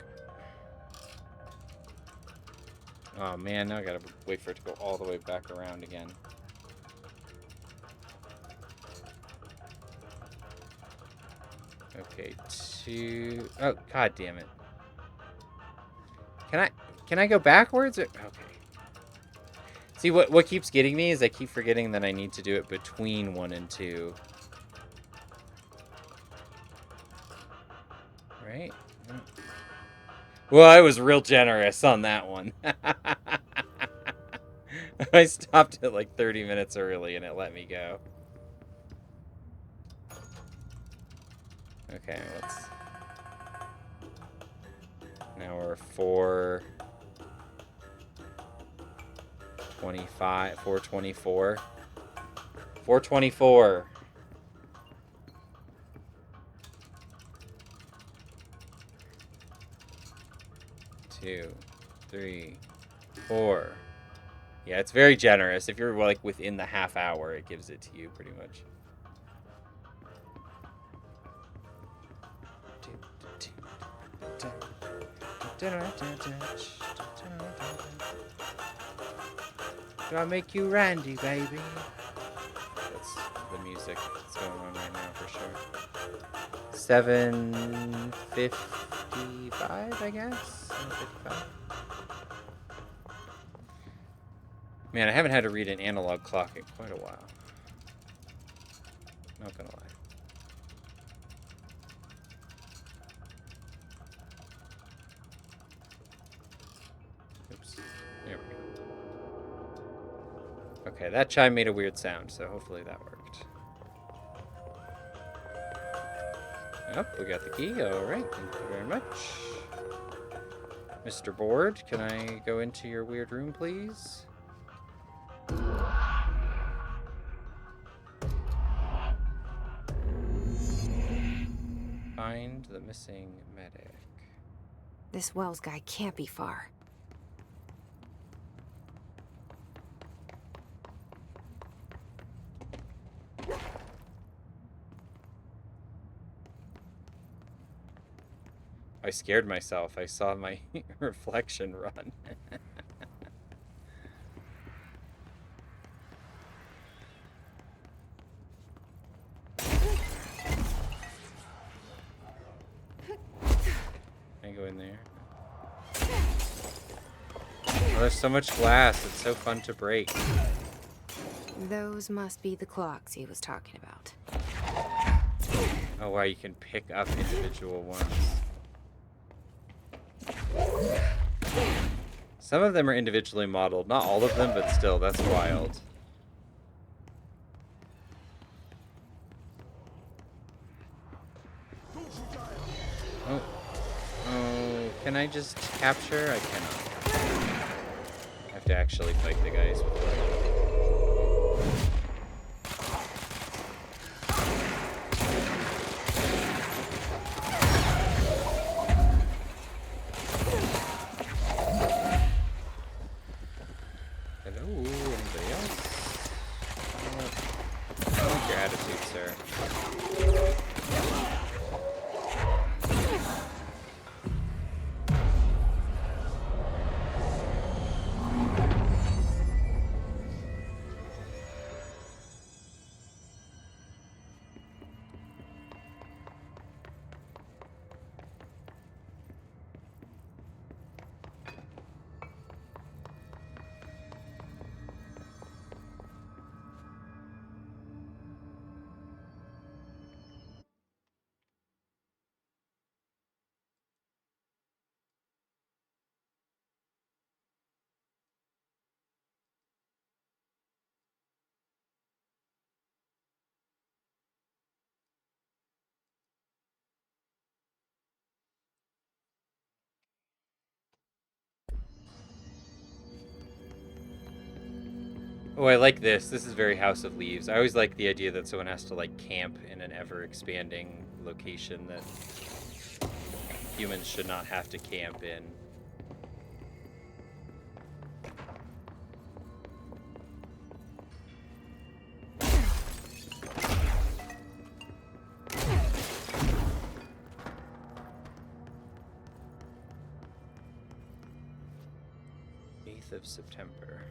Oh man, now I gotta wait for it to go all the way back around again. Okay, oh, god damn it. Can I go backwards? Okay. See, what keeps getting me is I keep forgetting that I need to do it between 1 and 2. Right? Well, I was real generous on that one. I stopped at like 30 minutes early and it let me go. Okay, now we're 4:25, 4:24. 4:24. 2, 3, 4. Yeah, it's very generous. If you're like within the half hour, it gives it to you pretty much. Do I make you Randy, baby? That's the music that's going on right now for sure. 7:55, I guess. 7:55. Man, I haven't had to read an analog clock in quite a while. Not gonna lie. Oops. There we go. Okay, that chime made a weird sound, so hopefully that worked. Yep, we got the key. Alright, thank you very much. Mr. Board, can I go into your weird room, please? Find the missing medic. This Wells guy can't be far. I scared myself. I saw my reflection run. go in there. Oh, there's so much glass. It's so fun to break. Those must be the clocks he was talking about. Oh, wow, you can pick up individual ones. Some of them are individually modeled. Not all of them, but still, that's wild. Oh. Oh, can I just capture? I cannot. I have to actually fight the guys before I can. Hello, anybody else? I like your attitude, sir. Oh, I like this. This is very House of Leaves. I always like the idea that someone has to, like, camp in an ever-expanding location that humans should not have to camp in. Of September.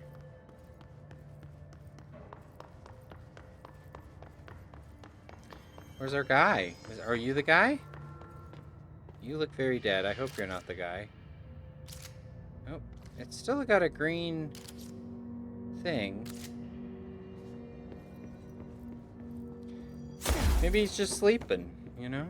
Where's our guy? Are you the guy? You look very dead. I hope you're not the guy. Oh, it's still got a green thing. Maybe he's just sleeping, you know?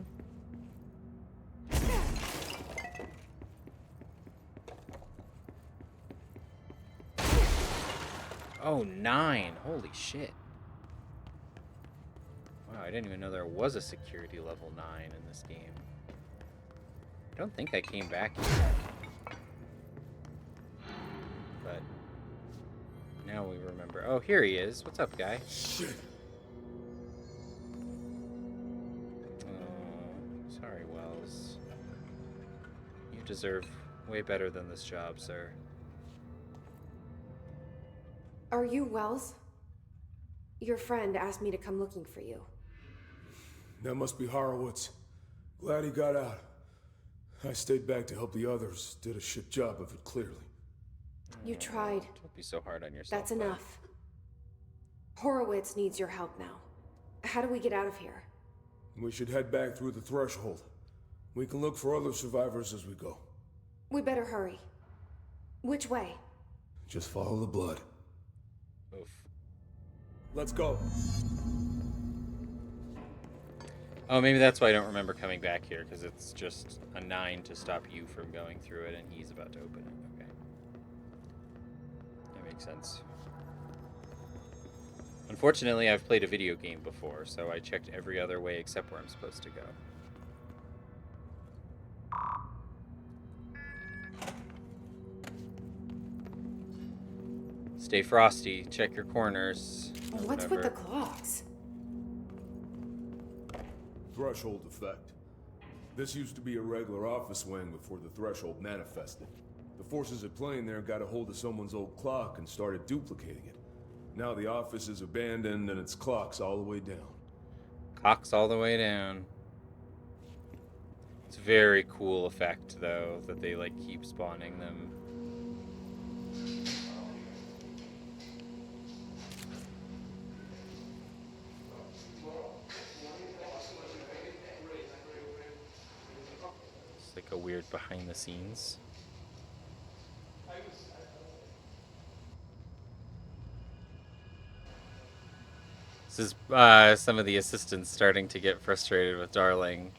Oh, 9. Holy shit. Wow, I didn't even know there was a security level 9 in this game. I don't think I came back here. But now we remember. Oh, here he is. What's up, guy? Shit. Oh, sorry, Wells. You deserve way better than this job, sir. Are you Wells? Your friend asked me to come looking for you. That must be Horowitz. Glad he got out. I stayed back to help the others. Did a shit job of it, clearly. You tried. Don't be so hard on yourself. That's enough. Horowitz needs your help now. How do we get out of here? We should head back through the threshold. We can look for other survivors as we go. We better hurry. Which way? Just follow the blood. Oof. Let's go. Oh, maybe that's why I don't remember coming back here, because it's just a 9 to stop you from going through it, and he's about to open it. Okay. That makes sense. Unfortunately, I've played a video game before, so I checked every other way except where I'm supposed to go. Stay frosty. Check your corners. What's with the clocks? Threshold effect. This used to be a regular office wing before the threshold manifested. The forces at play in there got a hold of someone's old clock and started duplicating it. Now the office is abandoned and its clock's all the way down. Clocks all the way down. It's a very cool effect, though, that they, like, keep spawning them. weird behind the scenes. This is some of the assistants starting to get frustrated with Darling.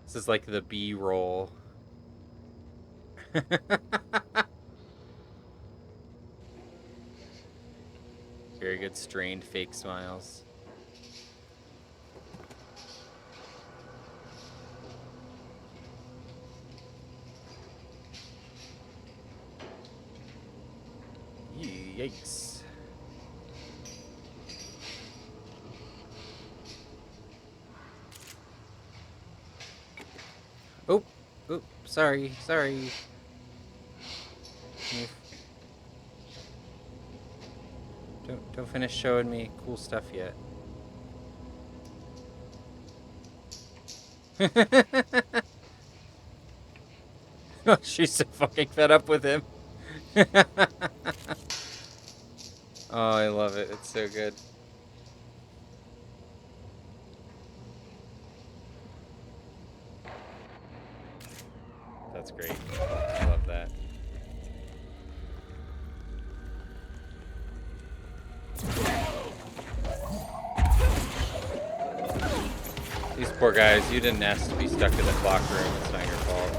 This is like the B-roll. Very good strained fake smiles. Yikes. Oh, sorry. Don't finish showing me cool stuff yet. She's so fucking fed up with him. Oh, I love it. It's so good. That's great. I love that. These poor guys, you didn't ask to be stuck in the clock room. It's not your fault.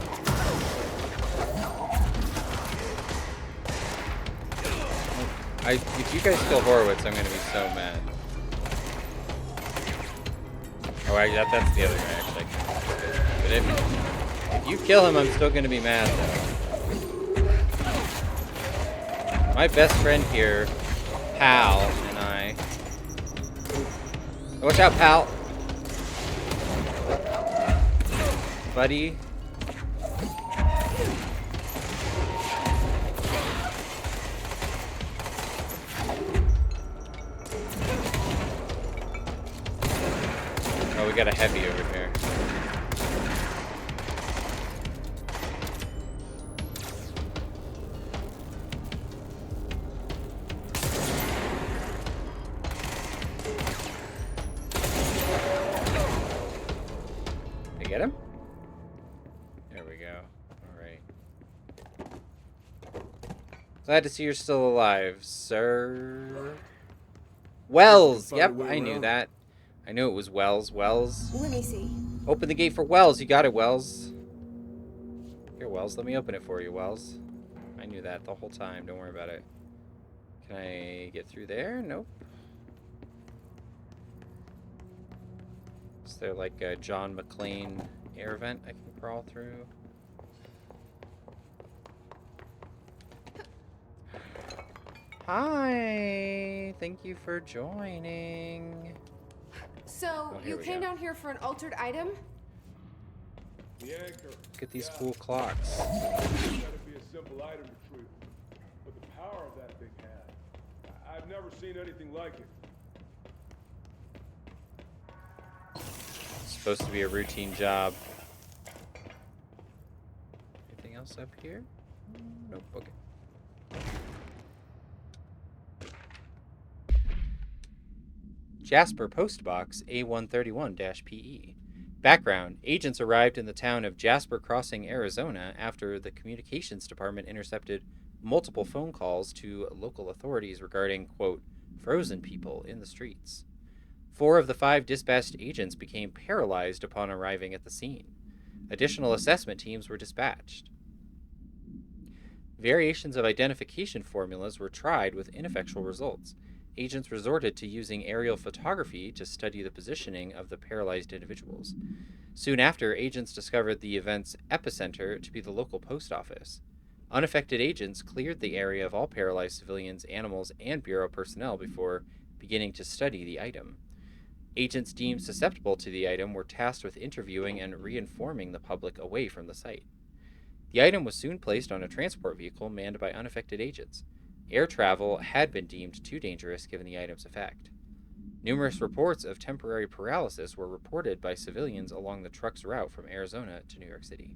If you guys kill Horowitz, I'm gonna be so mad. Oh, that's the other guy, actually. But if you kill him, I'm still gonna be mad, though. My best friend here, Pal, and I... Watch out, Pal! Buddy. Oh, we got a heavy over here. Did I get him? There we go. Alright. Glad to see you're still alive, sir. Wells! Yep, I knew that. I knew it was Wells. Wells. Let me see. Open the gate for Wells. You got it, Wells. Here, Wells. Let me open it for you, Wells. I knew that the whole time. Don't worry about it. Can I get through there? Nope. Is there like a John McClane air vent I can crawl through? Hi. Thank you for joining. So, you came down here for an altered item? The anchor. Look at these cool clocks. That'd be a simple item retrieval, but the power of that thing had, I've never seen anything like it. It's supposed to be a routine job. Anything else up here? Nope. Okay. Jasper Postbox A131-PE. Background: agents arrived in the town of Jasper Crossing, Arizona after the communications department intercepted multiple phone calls to local authorities regarding, quote, frozen people in the streets. 4 of the 5 dispatched agents became paralyzed upon arriving at the scene. Additional assessment teams were dispatched. Variations of identification formulas were tried with ineffectual results. Agents resorted to using aerial photography to study the positioning of the paralyzed individuals. Soon after, agents discovered the event's epicenter to be the local post office. Unaffected agents cleared the area of all paralyzed civilians, animals, and Bureau personnel before beginning to study the item. Agents deemed susceptible to the item were tasked with interviewing and reinforming the public away from the site. The item was soon placed on a transport vehicle manned by unaffected agents. Air travel had been deemed too dangerous given the item's effect. Numerous reports of temporary paralysis were reported by civilians along the truck's route from Arizona to New York City.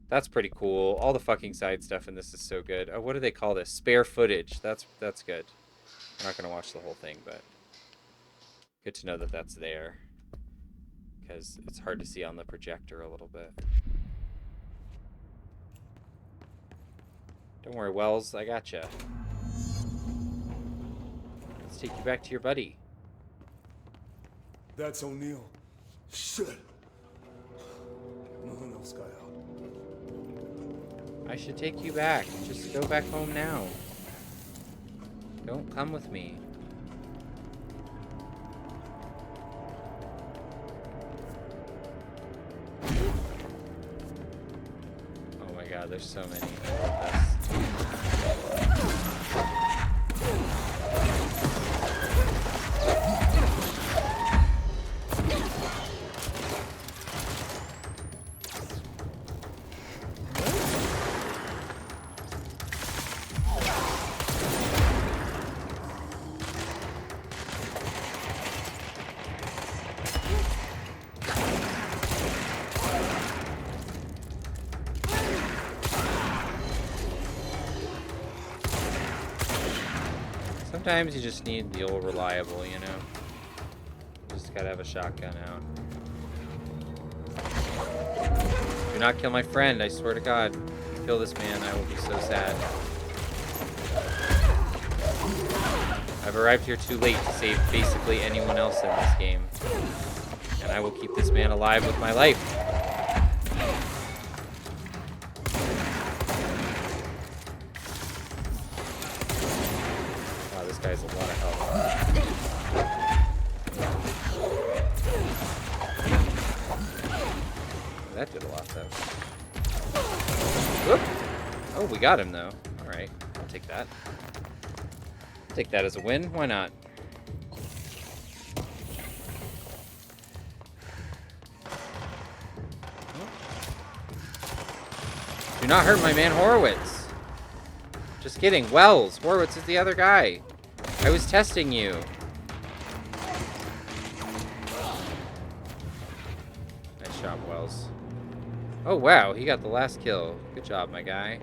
That's pretty cool. All the fucking side stuff in this is so good. Oh, what do they call this? Spare footage. That's good. I'm not going to watch the whole thing, but good to know that that's there. Because it's hard to see on the projector a little bit. Don't worry, Wells. I gotcha. Let's take you back to your buddy. That's O'Neill. Shit. Nothing else got out. I should take you back. Just go back home now. Don't come with me. Oh my god, there's so many. I love this. Sometimes you just need the old reliable, you know? Just gotta have a shotgun out. Do not kill my friend, I swear to God. If you kill this man, I will be so sad. I've arrived here too late to save basically anyone else in this game. And I will keep this man alive with my life. Wow, this guy's a lot of health. That did a lot, though. Whoop! Oh, we got him, though. Alright, I'll take that. I'll take that as a win. Why not? Do not hurt my man Horowitz. Just kidding. Wells. Horowitz is the other guy. I was testing you. Nice job, Wells. Oh, wow. He got the last kill. Good job, my guy.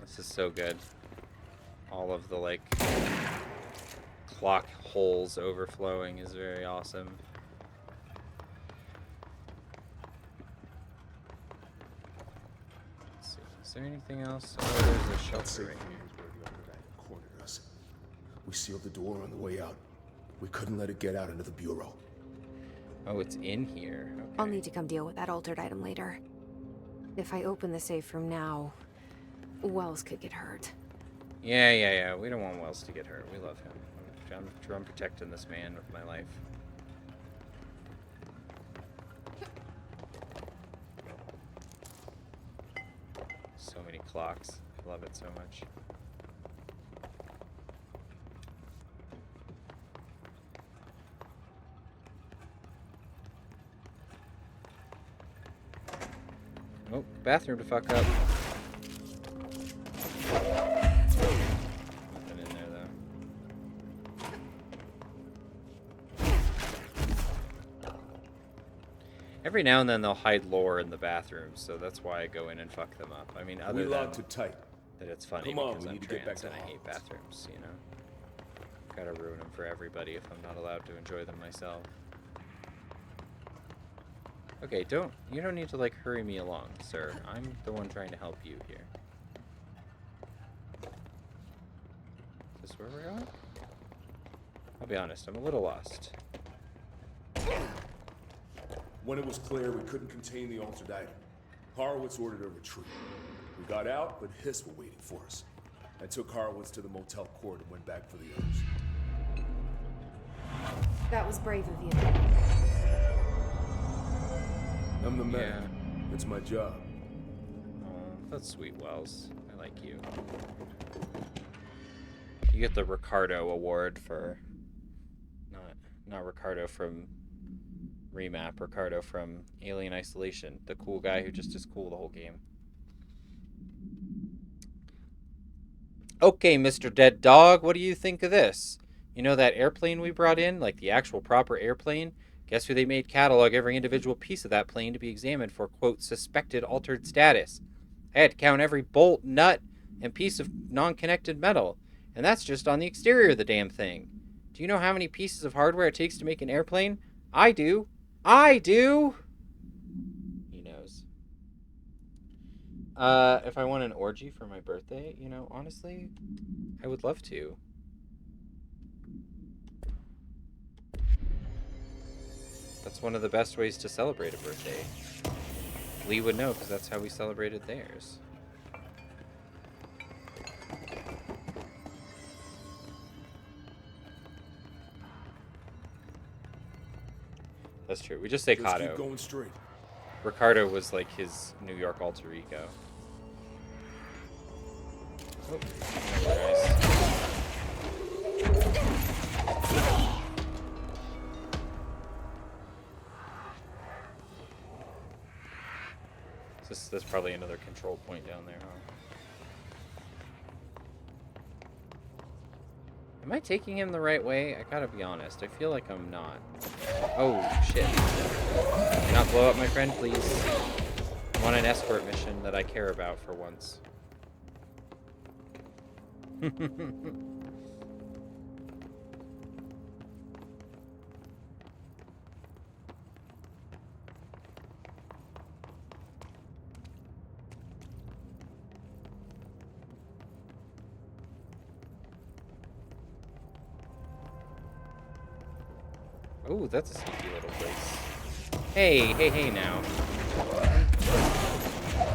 This is so good. All of the, like, clock holes overflowing is very awesome. Let's see. Is there anything else? Oh, there's a shelter right here. Cornered us. We sealed the door on the way out. We couldn't let it get out into the bureau. Oh, it's in here. Okay. I'll need to come deal with that altered item later. If I open the safe room now, Wells could get hurt. Yeah. We don't want Wells to get hurt. We love him. I'm protecting this man with my life. So many clocks. I love it so much. Oh, bathroom to fuck up. Nothing in there, though. Every now and then they'll hide lore in the bathrooms, so that's why I go in and fuck them up. I mean, other We than locked it tight. that it's funny Come on, because we I'm need to get back trans to and I the hate house. bathrooms, you know? Gotta ruin them for everybody if I'm not allowed to enjoy them myself. Okay, you don't need to, like, hurry me along, sir. I'm the one trying to help you here. Is this where we're going? I'll be honest, I'm a little lost. When it was clear we couldn't contain the altered item, Horowitz ordered a retreat. We got out, but Hiss were waiting for us. I took Horowitz to the motel court and went back for the others. That was brave of you. I'm the man. It's my job. Oh, that's sweet, Wells. I like you. You get the Ricardo Award for... Not Ricardo from Remap, Ricardo from Alien Isolation. The cool guy who just is cool the whole game. Okay, Mr. Dead Dog, what do you think of this? You know that airplane we brought in? Like the actual proper airplane? Guess who they made catalog every individual piece of that plane to be examined for, quote, suspected altered status. I had to count every bolt, nut, and piece of non-connected metal. And that's just on the exterior of the damn thing. Do you know how many pieces of hardware it takes to make an airplane? I do. I do! He knows. If I want an orgy for my birthday, you know, honestly, I would love to. That's one of the best ways to celebrate a birthday. Lee would know because that's how we celebrated theirs. That's true. We just say Kato. Keep going straight. Ricardo was like his New York alter ego. Oh, There's probably another control point down there, huh? Am I taking him the right way? I gotta be honest. I feel like I'm not. Oh, shit. Do not blow up my friend, please. I'm on an escort mission that I care about for once. Oh, that's a sneaky little place. Hey now.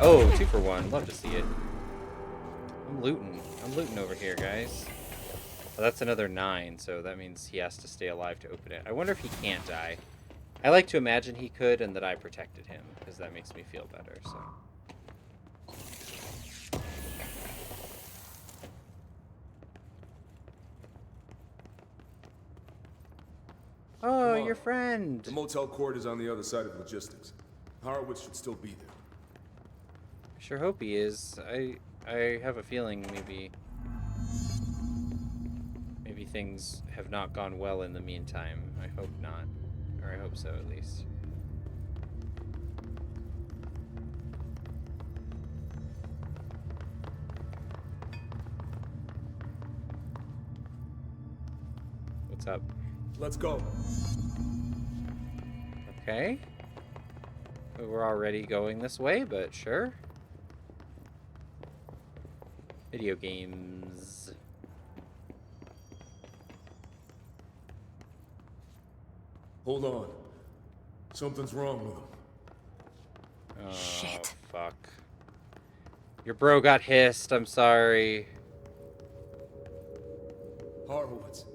Oh, 2 for 1. Love to see it. I'm looting over here, guys. Well, that's another 9, so that means he has to stay alive to open it. I wonder if he can't die. I like to imagine he could and that I protected him, because that makes me feel better, so. Oh, your friend. The motel court is on the other side of logistics. Horowitz should still be there. I sure hope he is. I have a feeling maybe things have not gone well in the meantime. I hope not. Or I hope so, at least. What's up? Let's go. Okay. We're already going this way, but sure. Video games. Hold on. Something's wrong with him. Oh, shit. Fuck. Your bro got hissed. I'm sorry. Horowitz.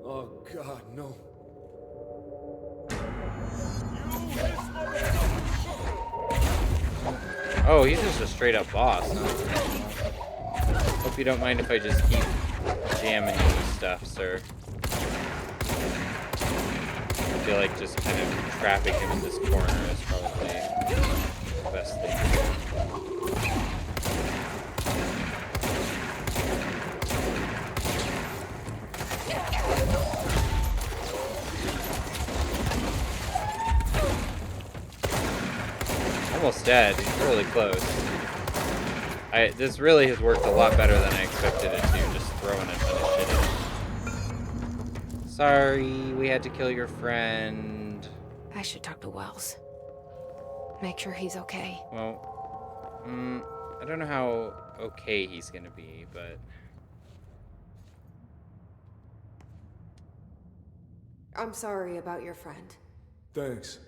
Oh, God, no. Oh, he's just a straight up boss, huh? Hope you don't mind if I just keep jamming you with stuff, sir. I feel like just kind of trapping him in this corner is probably the best thing to do. Almost dead. He's really close. This really has worked a lot better than I expected it to, just throwing a ton of shit in. Sorry, we had to kill your friend. I should talk to Wells. Make sure he's okay. Well, I don't know how okay he's gonna be, but... I'm sorry about your friend. Thanks.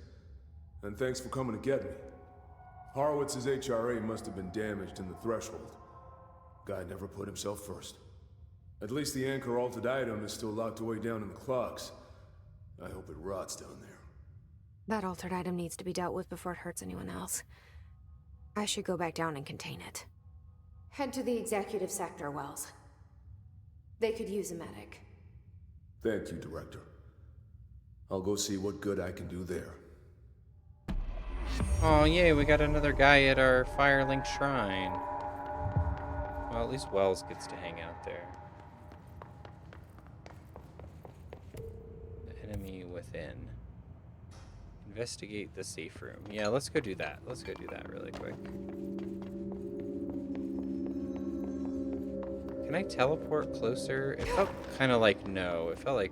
And thanks for coming to get me. Horowitz's HRA must have been damaged in the threshold. Guy never put himself first. At least the anchor altered item is still locked away down in the clocks. I hope it rots down there. That altered item needs to be dealt with before it hurts anyone else. I should go back down and contain it. Head to the executive sector, Wells. They could use a medic. Thank you, Director. I'll go see what good I can do there. Oh, yay, we got another guy at our Firelink Shrine. Well, at least Wells gets to hang out there. The enemy within. Investigate the safe room. Yeah, let's go do that. Let's go do that really quick. Can I teleport closer? It felt kind of like no. It felt like...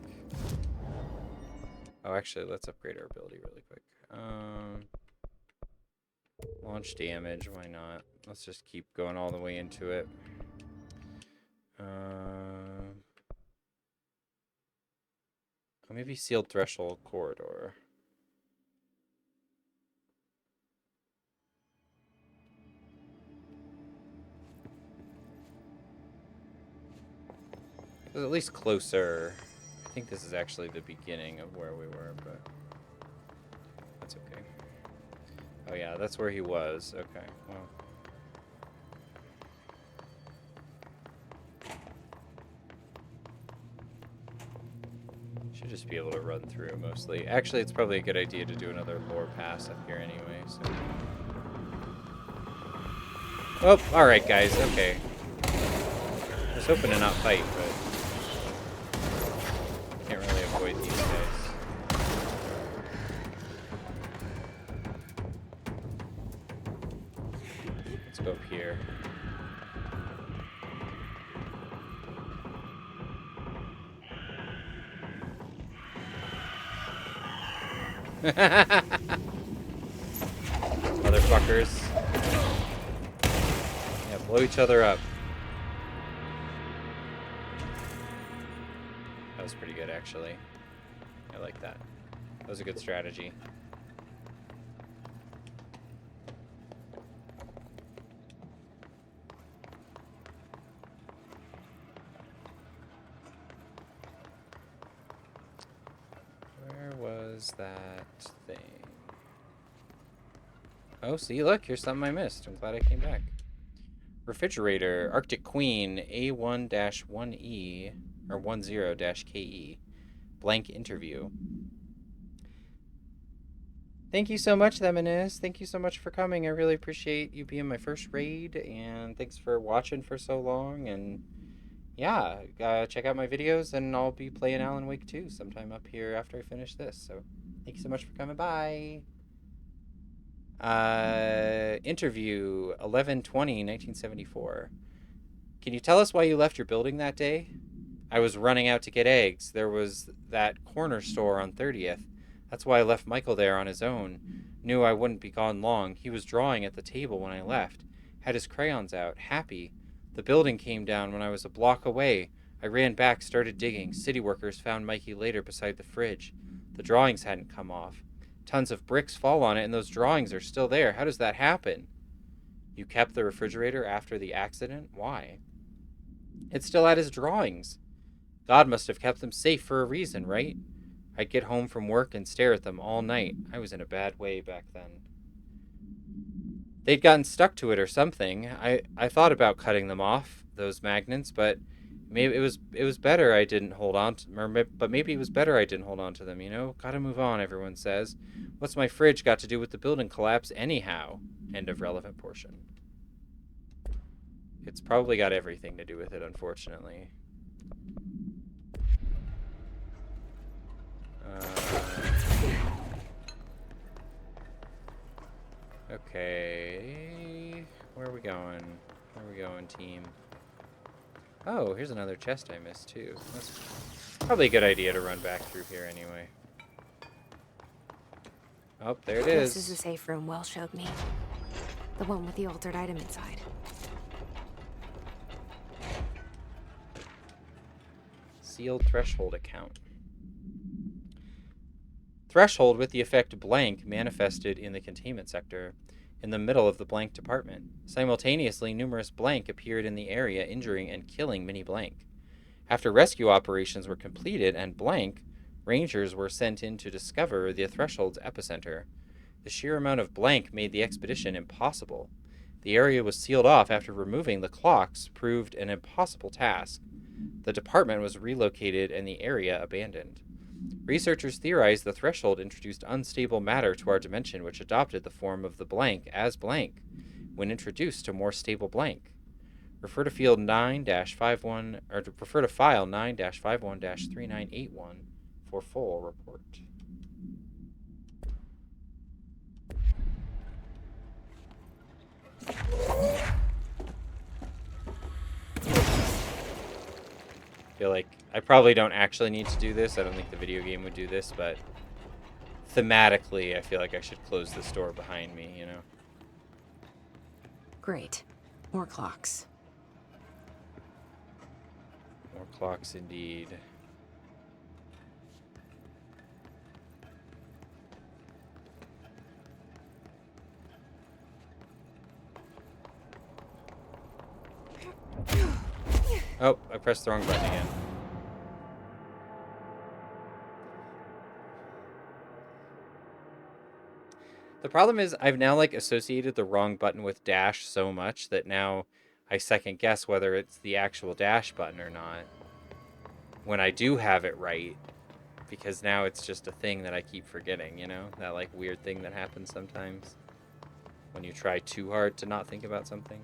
Oh, actually, let's upgrade our ability really quick. Launch damage, why not? Let's just keep going all the way into it. Maybe sealed threshold corridor. It was at least closer. I think this is actually the beginning of where we were, but that's okay. Oh yeah, that's where he was. Okay, well. Should just be able to run through mostly. Actually, it's probably a good idea to do another lore pass up here anyway, so. Oh, alright guys, okay. I was hoping to not fight, but can't really avoid these guys. Let's go up here. Motherfuckers. Yeah, blow each other up. That was pretty good, actually. I like that. That was a good strategy. Where was that thing? Oh, see, look, here's something I missed. I'm glad I came back. Refrigerator, Arctic Queen, A1-1E, or 10-KE. Blank interview. Thank you so much, Theminis. Thank you so much for coming. I really appreciate you being my first raid, and thanks for watching for so long. And yeah, check out my videos, and I'll be playing Alan Wake 2 sometime up here after I finish this. So thank you so much for coming by. Interview 11/20/1974. Can you tell us why you left your building that day? I was running out to get eggs. There was that corner store on 30th. That's why I left Michael there on his own. Knew I wouldn't be gone long. He was drawing at the table when I left. Had his crayons out, happy. The building came down when I was a block away. I ran back, started digging. City workers found Mikey later beside the fridge. The drawings hadn't come off. Tons of bricks fall on it, and those drawings are still there. How does that happen? You kept the refrigerator after the accident? Why? It still had his drawings. God must have kept them safe for a reason, right? I'd get home from work and stare at them all night. I was in a bad way back then. They'd gotten stuck to it or something. I thought about cutting them off, those magnets, but maybe it was better I didn't hold on to, but maybe it was better I didn't hold on to them, you know? Gotta move on, everyone says. What's my fridge got to do with the building collapse anyhow? End of relevant portion. It's probably got everything to do with it, unfortunately. Okay. Where are we going? Where are we going, team? Oh, here's another chest I missed, too. That's probably a good idea to run back through here anyway. Oh, there it is. This is the safe room Wells showed me. The one with the altered item inside. Sealed threshold account. Threshold with the effect blank manifested in the containment sector, in the middle of the blank department. Simultaneously, numerous blank appeared in the area, injuring and killing mini blank. After rescue operations were completed and blank, rangers were sent in to discover the threshold's epicenter. The sheer amount of blank made the expedition impossible. The area was sealed off after removing the clocks proved an impossible task. The department was relocated and the area abandoned. Researchers theorized the threshold introduced unstable matter to our dimension, which adopted the form of the blank as blank when introduced to more stable blank. Refer to field 9-51, or to refer to file 9-51-3981 for full report. I feel like I probably don't actually need to do this. I don't think the video game would do this, but thematically, I feel like I should close this door behind me, you know? Great. More clocks. More clocks indeed. Oh, I pressed the wrong button again. The problem is I've now like associated the wrong button with dash so much that now I second guess whether it's the actual dash button or not when I do have it right, because now it's just a thing that I keep forgetting, you know? That like weird thing that happens sometimes when you try too hard to not think about something.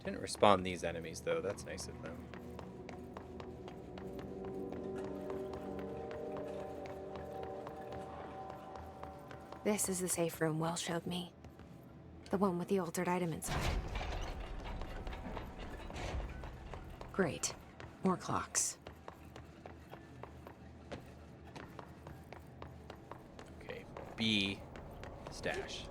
Didn't respawn these enemies, though. That's nice of them. This is the safe room Wells showed me. The one with the altered item inside. Great. More clocks. Okay, B stash.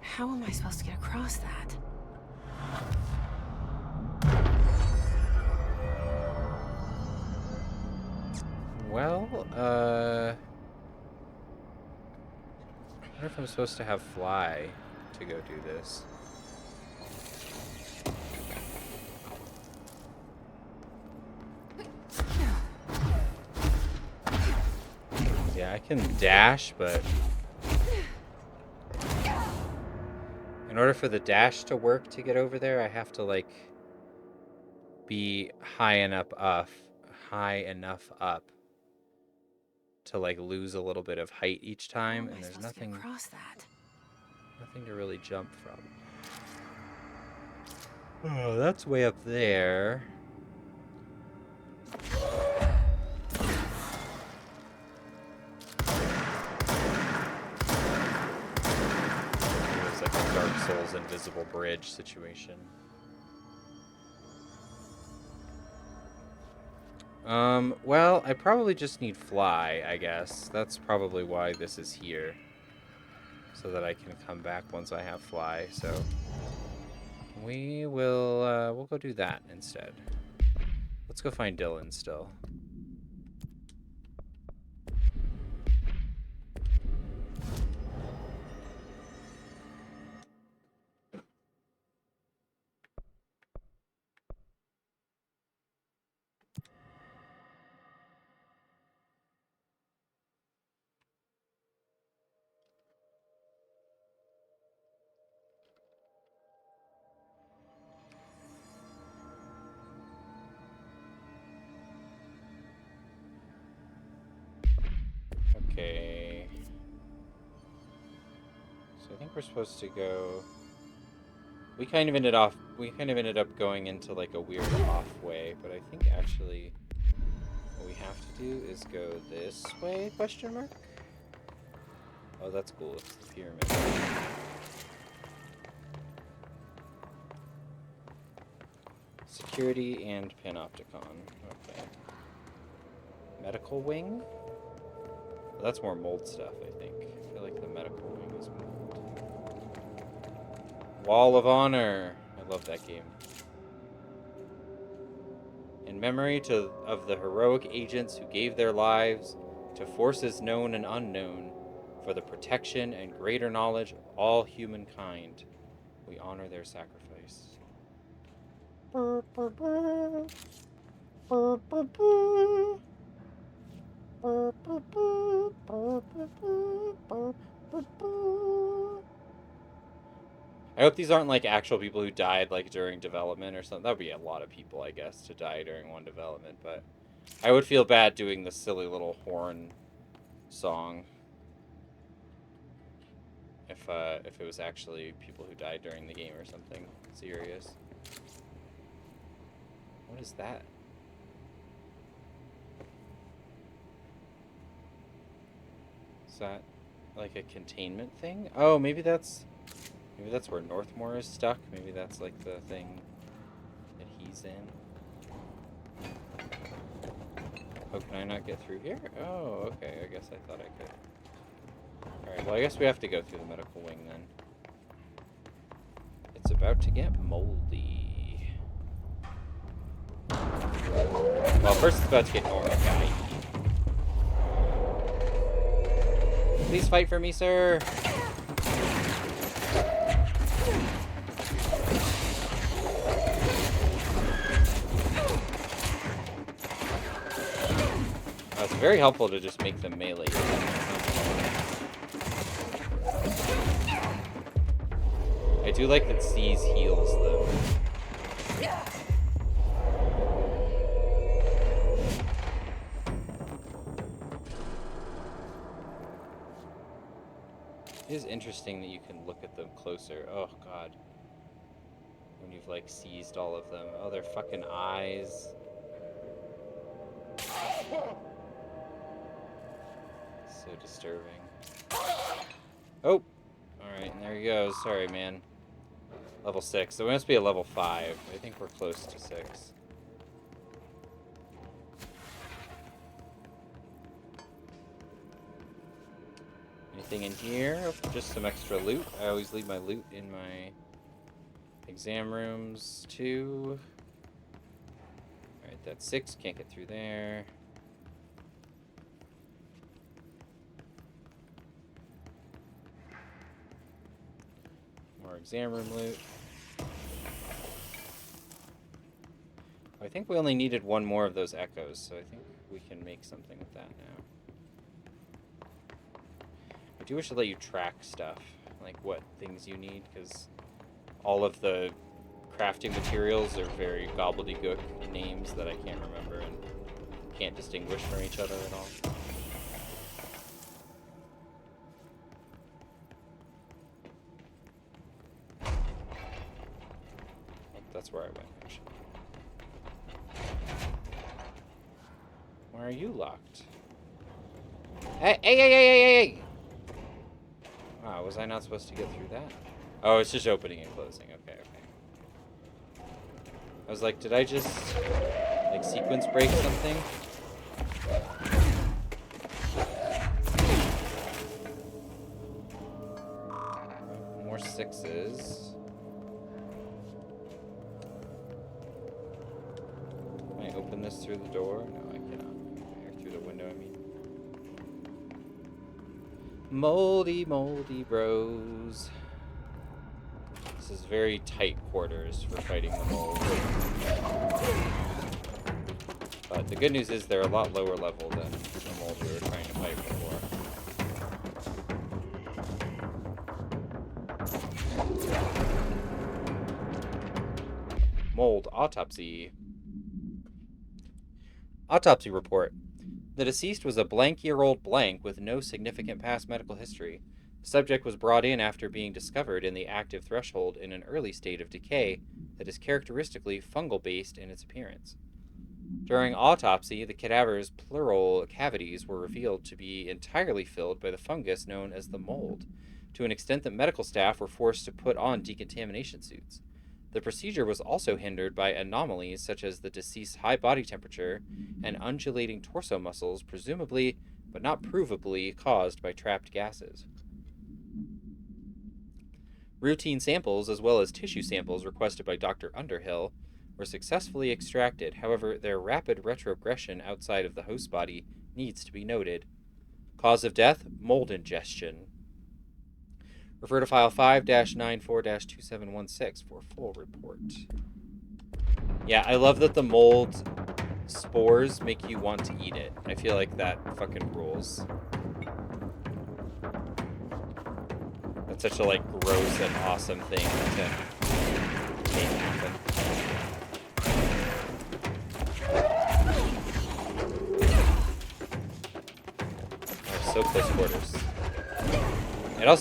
How am I supposed to get across that? Well, I wonder if I'm supposed to have fly to go do this. Yeah, I can dash, but in order for the dash to work to get over there, I have to like be high enough up to like lose a little bit of height each time, and there's nothing across that. Nothing to really jump from. Oh, that's way up there. It was like a Dark Souls invisible bridge situation. Well, I probably just need fly, I guess. That's probably why this is here. So that I can come back once I have fly, so we'll go do that instead. Let's go find Dylan still. Okay. So I think we're supposed to go. We kind of ended up going into like a weird off way, but I think actually what we have to do is go this way, question mark? Oh, that's cool. It's the pyramid. Security and Panopticon. Okay. Medical wing? Well, that's more mold stuff, I think. I feel like the medical wing is mold. Wall of Honor. I love that game. In memory of the heroic agents who gave their lives to forces known and unknown for the protection and greater knowledge of all humankind, we honor their sacrifice. I hope these aren't like actual people who died like during development or something. That would be a lot of people, I guess, to die during one development, but I would feel bad doing the silly little horn song if it was actually people who died during the game or something serious. What is that? Is that like a containment thing? Oh, maybe that's where Northmore is stuck. Maybe that's like the thing that he's in. Oh, can I not get through here? Oh, okay. I guess I thought I could. Alright, well, I guess we have to go through the medical wing then. It's about to get moldy. Well, first it's about to get normal guy. Please fight for me, sir! It's very helpful to just make them melee. I do like that C's heals them. It is interesting that you can look at them closer. Oh god. When you've like seized all of them. Oh, their fucking eyes. So disturbing. Oh! Alright, and there he goes. Sorry, man. Level 6. So it must be a level 5. I think we're close to 6. Anything in here? Oh, just some extra loot. I always leave my loot in my exam rooms, too. Alright, that's 6. Can't get through there. More exam room loot. I think we only needed one more of those echoes, so I think we can make something with that now. I do wish to let you track stuff, like what things you need, because all of the crafting materials are very gobbledygook names that I can't remember and can't distinguish from each other at all. That's where I went, actually. Why are you locked? Hey, hey, hey, hey, hey, hey! Wow, was I not supposed to get through that? Oh, it's just opening and closing. Okay, okay. I was like, did I just, like, sequence break something? More 6s. Can I open this through the door? No, I cannot. Or through the window, I mean. Moldy, moldy bros. This is very tight quarters for fighting the mold. But the good news is they're a lot lower level than the mold we were trying to fight before. Mold autopsy. Autopsy report. The deceased was a blank-year-old blank with no significant past medical history. The subject was brought in after being discovered in the active threshold in an early state of decay that is characteristically fungal-based in its appearance. During autopsy, the cadaver's pleural cavities were revealed to be entirely filled by the fungus known as the mold, to an extent that medical staff were forced to put on decontamination suits. The procedure was also hindered by anomalies such as the deceased's high body temperature and undulating torso muscles, presumably, but not provably, caused by trapped gases. Routine samples, as well as tissue samples requested by Dr. Underhill, were successfully extracted. However, their rapid retrogression outside of the host body needs to be noted. Cause of death, mold ingestion. Refer to file 5-94-2716 for full report. Yeah, I love that the mold spores make you want to eat it. I feel like that fucking rules. That's such a, like, gross and awesome thing to make happen. Oh, so close quarters.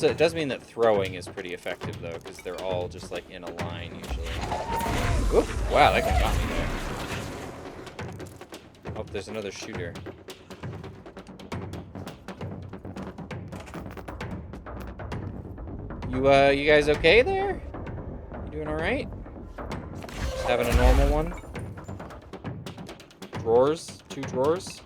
It does mean that throwing is pretty effective, though, because they're all just, like, in a line, usually. Oop! Wow, that guy got me there. Oh, there's another shooter. You guys okay there? You doing alright? Just having a normal one? Drawers? 2 drawers?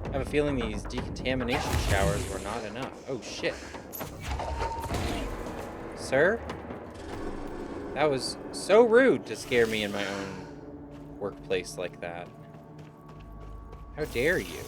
I have a feeling these decontamination showers were not enough. Oh, shit. Sir? That was so rude to scare me in my own workplace like that. How dare you?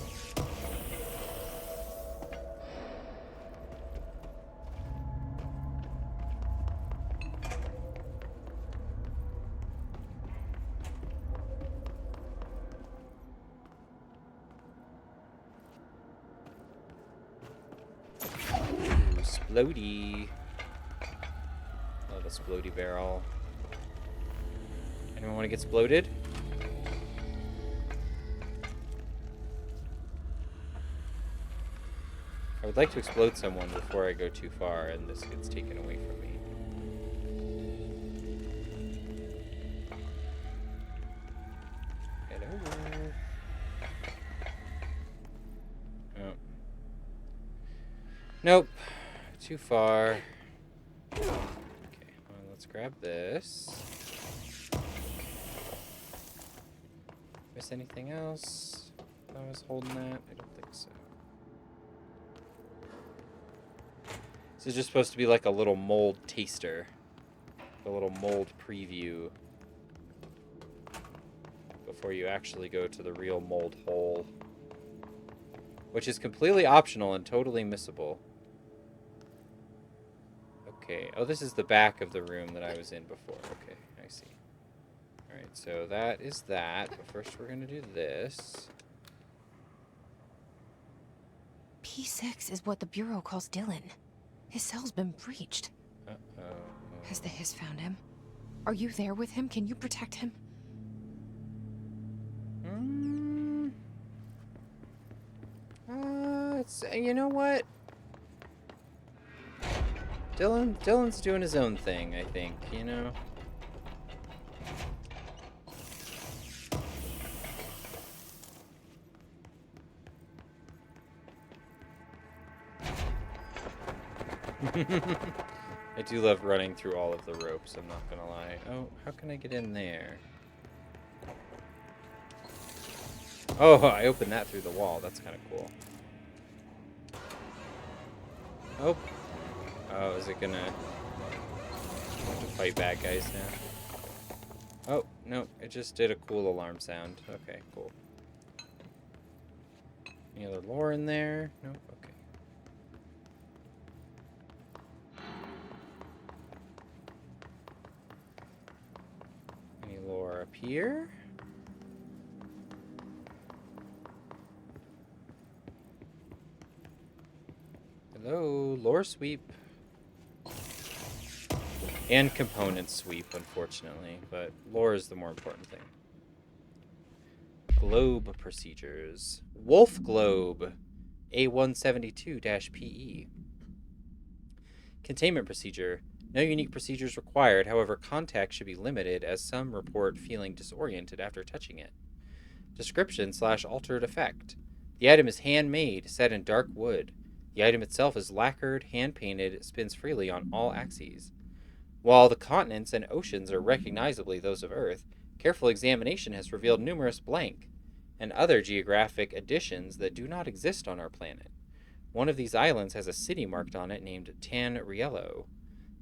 Splody. Love a splody barrel. Anyone want to get sploded? I would like to explode someone before I go too far and this gets taken away from me. Head over. Oh. Nope. Too far. Okay, well, let's grab this. Miss anything else? I was holding that? I don't think so. This is just supposed to be like a little mold taster. A little mold preview. Before you actually go to the real mold hole. Which is completely optional and totally missable. Okay. Oh, this is the back of the room that I was in before. Okay, I see. Alright, so that is that. But first we're going to do this. P6 is what the Bureau calls Dylan. His cell's been breached. Uh-oh. Has the Hiss found him? Are you there with him? Can you protect him? You know what? Dylan's doing his own thing, I think, you know? I do love running through all of the ropes, I'm not gonna lie. Oh, how can I get in there? Oh, I opened that through the wall. That's kind of cool. Oh. Oh, is it gonna... I have to fight bad guys now. Oh, no. It just did a cool alarm sound. Okay, cool. Any other lore in there? Nope. Okay. Any lore up here? Hello, lore sweep. And component sweep, unfortunately, but lore is the more important thing. Globe procedures. Wolf Globe, A172-PE. Containment procedure. No unique procedures required, however, contact should be limited as some report feeling disoriented after touching it. Description/altered effect. The item is handmade, set in dark wood. The item itself is lacquered, hand-painted, spins freely on all axes. While the continents and oceans are recognizably those of Earth, careful examination has revealed numerous blank and other geographic additions that do not exist on our planet. One of these islands has a city marked on it named Tan Riello.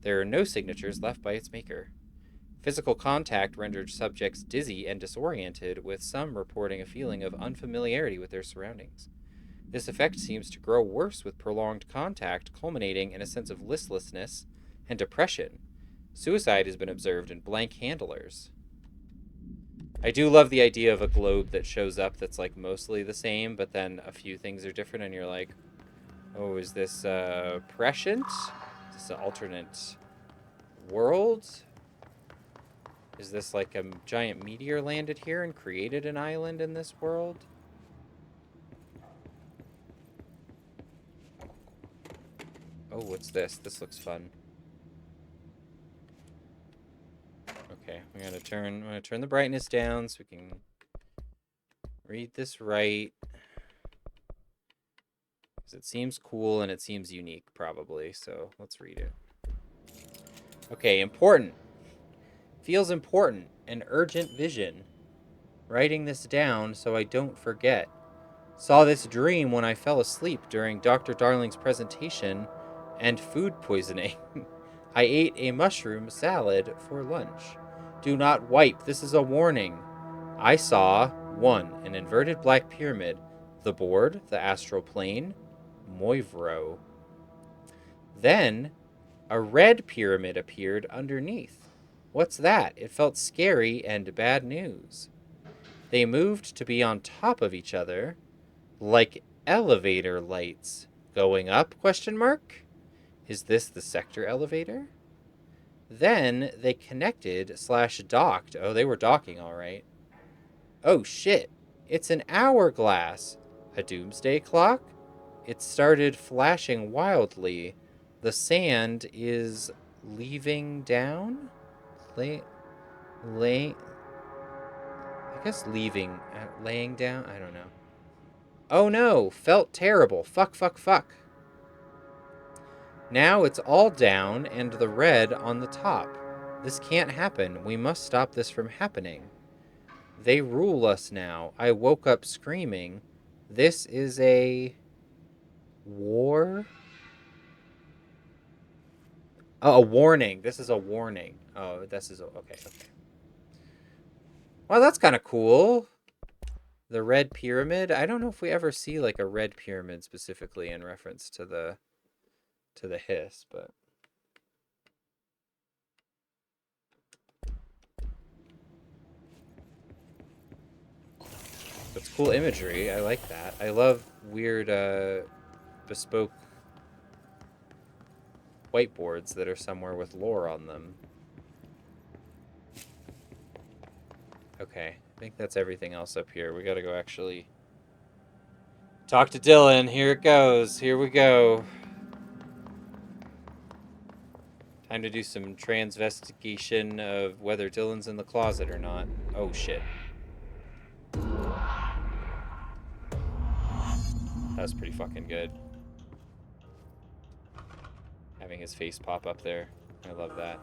There are no signatures left by its maker. Physical contact rendered subjects dizzy and disoriented, with some reporting a feeling of unfamiliarity with their surroundings. This effect seems to grow worse with prolonged contact, culminating in a sense of listlessness and depression. Suicide has been observed in blank handlers. I do love the idea of a globe that shows up that's like mostly the same, but then a few things are different, and you're like, oh, is this prescient? Is this an alternate world? Is this like a giant meteor landed here and created an island in this world? Oh, what's this? This looks fun. Okay, I'm gonna turn the brightness down so we can read this right. Because it seems cool and it seems unique, probably. So let's read it. Okay, important. Feels important. An urgent vision. Writing this down so I don't forget. Saw this dream when I fell asleep during Dr. Darling's presentation and food poisoning. I ate a mushroom salad for lunch. Do not wipe. This is a warning. I saw 1. An inverted black pyramid. The board, the astral plane, Moivro. Then, a red pyramid appeared underneath. What's that? It felt scary and bad news. They moved to be on top of each other, like elevator lights. Going up? Question mark? Is this the sector elevator? Then they connected / docked. Oh, they were docking, all right. Oh, shit. It's an hourglass. A doomsday clock? It started flashing wildly. The sand is leaving down? I guess leaving. Laying down? I don't know. Oh no! Felt terrible. Fuck, fuck, fuck. Now it's all down and the red on the top. This can't happen. We must stop this from happening. They rule us now. I woke up screaming. This is a war? Oh, a warning. This is a warning. Oh, this is okay. Well, that's kind of cool. The red pyramid. I don't know if we ever see like a red pyramid specifically in reference to the hiss, but it's cool imagery. I like that. I love weird bespoke whiteboards that are somewhere with lore on them. Okay, I think that's everything else up here. We gotta go actually talk to Dylan. Here it goes. Here we go. Time to do some transvestigation of whether Dylan's in the closet or not. Oh, shit. That was pretty fucking good. Having his face pop up there. I love that.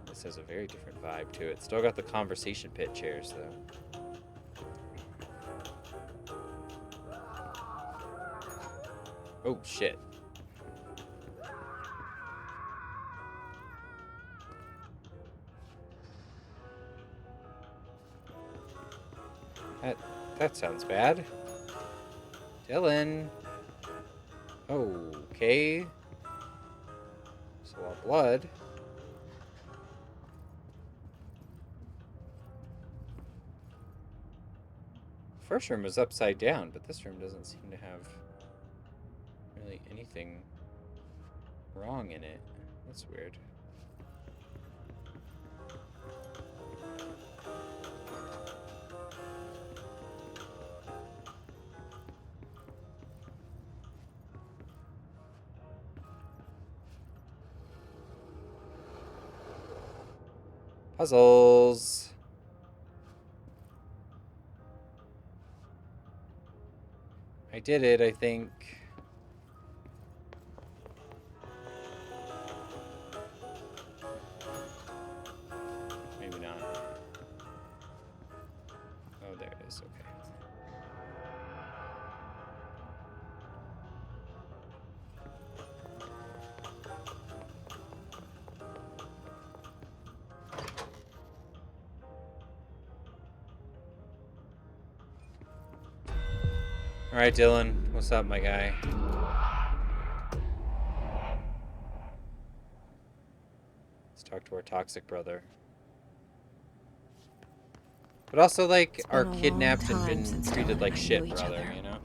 This has a very different vibe to it. Still got the conversation pit chairs, though. Oh, shit. That sounds bad. Dylan. Okay. There's a lot of blood. First room was upside down, but this room doesn't seem to have really anything wrong in it. That's weird. Puzzles. I did it, I think. Maybe not. Oh, there it is. Okay. Alright, Dylan. What's up, my guy? Let's talk to our toxic brother. But also, like, It's been our a long kidnapped and time been since treated Dylan like and I shit knew each brother, other. you know?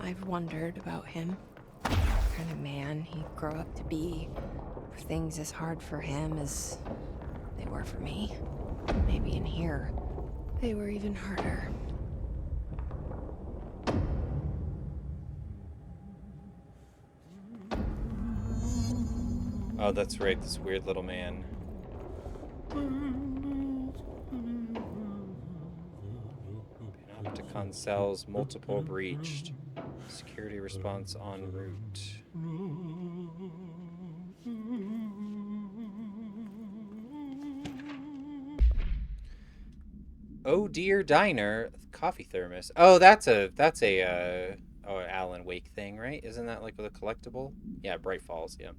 I've wondered about him. What kind of man he'd grow up to be. Were things as hard for him as they were for me? Maybe in here, they were even harder. Oh, that's right, this weird little man. Panopticon cells, multiple breached. Security response en route. Oh dear diner coffee thermos. Oh, that's a Alan Wake thing, right? Isn't that like a collectible? Yeah, Bright Falls, yeah.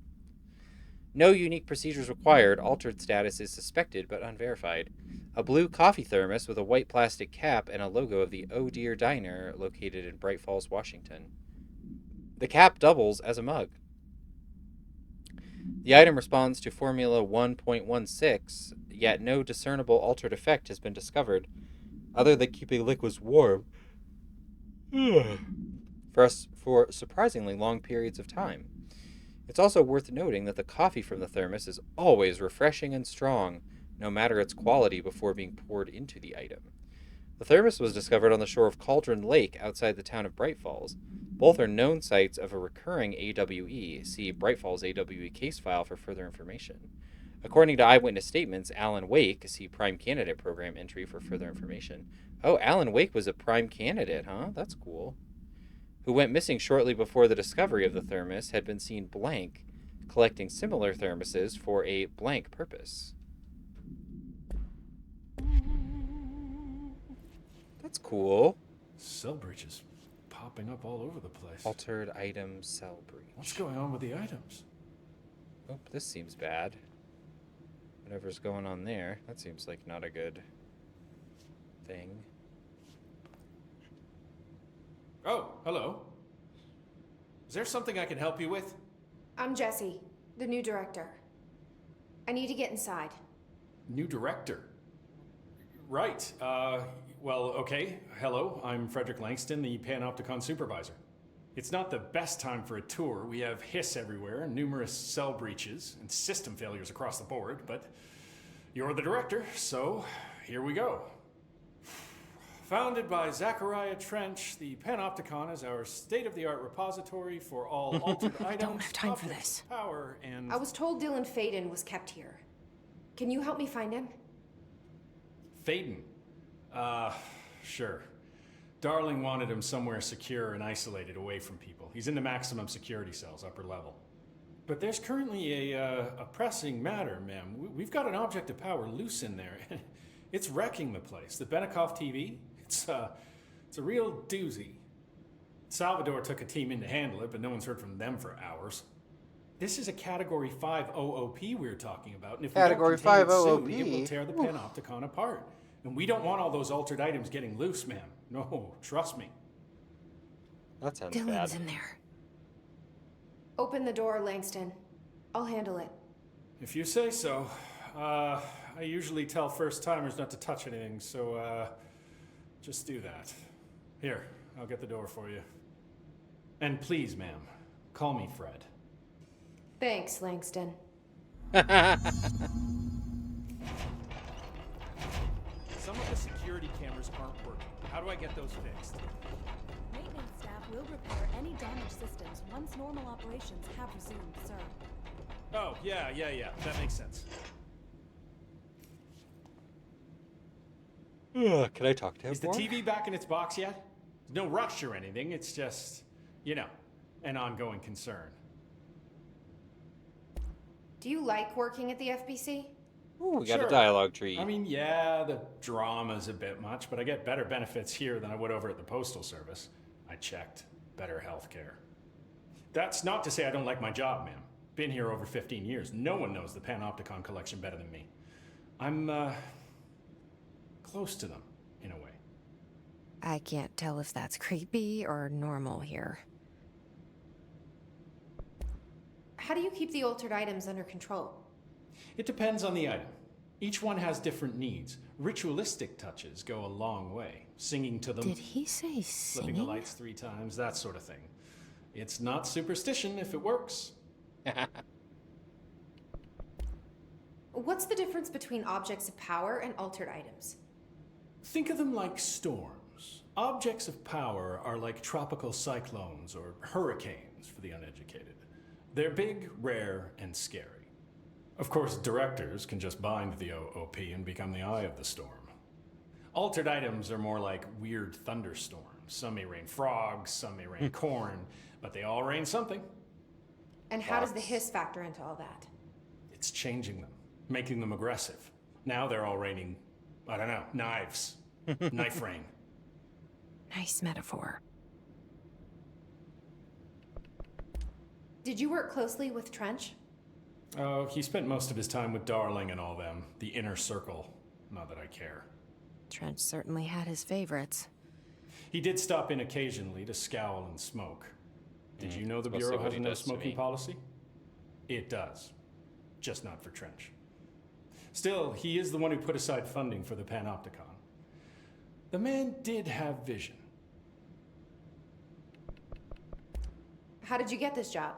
No unique procedures required. Altered status is suspected but unverified. A blue coffee thermos with a white plastic cap and a logo of the Oh Dear Diner located in Bright Falls, Washington. The cap doubles as a mug. The item responds to Formula 1.16, yet no discernible altered effect has been discovered, other than keeping liquids warm for surprisingly long periods of time. It's also worth noting that the coffee from the thermos is always refreshing and strong, no matter its quality, before being poured into the item. The thermos was discovered on the shore of Cauldron Lake outside the town of Bright Falls. Both are known sites of a recurring AWE. See Bright Falls AWE case file for further information. According to eyewitness statements, Alan Wake, see Prime Candidate Program entry for further information. Oh, Alan Wake was a prime candidate, huh? That's cool. Who went missing shortly before the discovery of the thermos, had been seen blank, collecting similar thermoses for a blank purpose. That's cool. Cell breaches popping up all over the place. Altered item cell breach. What's going on with the items? Oh, this seems bad. Whatever's going on there, that seems like not a good thing. Oh, hello. Is there something I can help you with? I'm Jessie, the new director. I need to get inside. New director? Right. Well, okay. Hello, I'm Frederick Langston, the Panopticon supervisor. It's not the best time for a tour. We have hiss everywhere, numerous cell breaches, and system failures across the board, but you're the director, so here we go. Founded by Zachariah Trench, the Panopticon is our state-of-the-art repository for all altered items. I don't have time for this. Power and... I was told Dylan Faden was kept here. Can you help me find him? Faden? Sure. Darling wanted him somewhere secure and isolated away from people. He's in the maximum security cells, upper level. But there's currently a pressing matter, ma'am. We've got an object of power loose in there. It's wrecking the place. The Benikoff TV? It's a real doozy. Salvador took a team in to handle it, but no one's heard from them for hours. This is a Category 5 OOP we're talking about, and if Category we don't 5 contain it OOP? soon, it will tear the Panopticon apart. And we don't want all those altered items getting loose, ma'am. No, trust me. That sounds Dylan's bad. in there. Open the door, Langston. I'll handle it. If you say so. I usually tell first-timers not to touch anything, so, just do that. Here, I'll get the door for you. And please, ma'am, call me Fred. Thanks, Langston. Some of the security cameras aren't working. How do I get those fixed? Maintenance staff will repair any damaged systems once normal operations have resumed, sir. Oh, yeah. That makes sense. Can I talk to him Is the more? TV back in its box yet? No rush or anything. It's just, an ongoing concern. Do you like working at the FBC? Ooh, we got Sure. a dialogue tree. I mean, yeah, the drama's a bit much, but I get better benefits here than I would over at the Postal Service. I checked. Better healthcare. That's not to say I don't like my job, ma'am. Been here over 15 years. No one knows the Panopticon collection better than me. I'm, close to them, in a way. I can't tell if that's creepy or normal here. How do you keep the altered items under control? It depends on the item. Each one has different needs. Ritualistic touches go a long way. Singing to them. Did he say flipping the singing? lights 3 times, that sort of thing. It's not superstition if it works. What's the difference between objects of power and altered items? Think of them like storms. Objects of power are like tropical cyclones or hurricanes for the uneducated. They're big, rare, and scary. Of course, directors can just bind the OOP and become the eye of the storm. Altered items are more like weird thunderstorms. Some may rain frogs, some may rain corn, but they all rain something. And how does the hiss factor into all that? It's changing them, making them aggressive. Now they're all raining, I don't know, knives. Knife rain. Nice metaphor. Did you work closely with Trench? Oh, he spent most of his time with Darling and all them. The inner circle. Not that I care. Trench certainly had his favorites. He did stop in occasionally to scowl and smoke. Did you know the Mostly Bureau what has a he no does to smoking me. policy? It does. Just not for Trench. Still, he is the one who put aside funding for the Panopticon. The man did have vision. How did you get this job?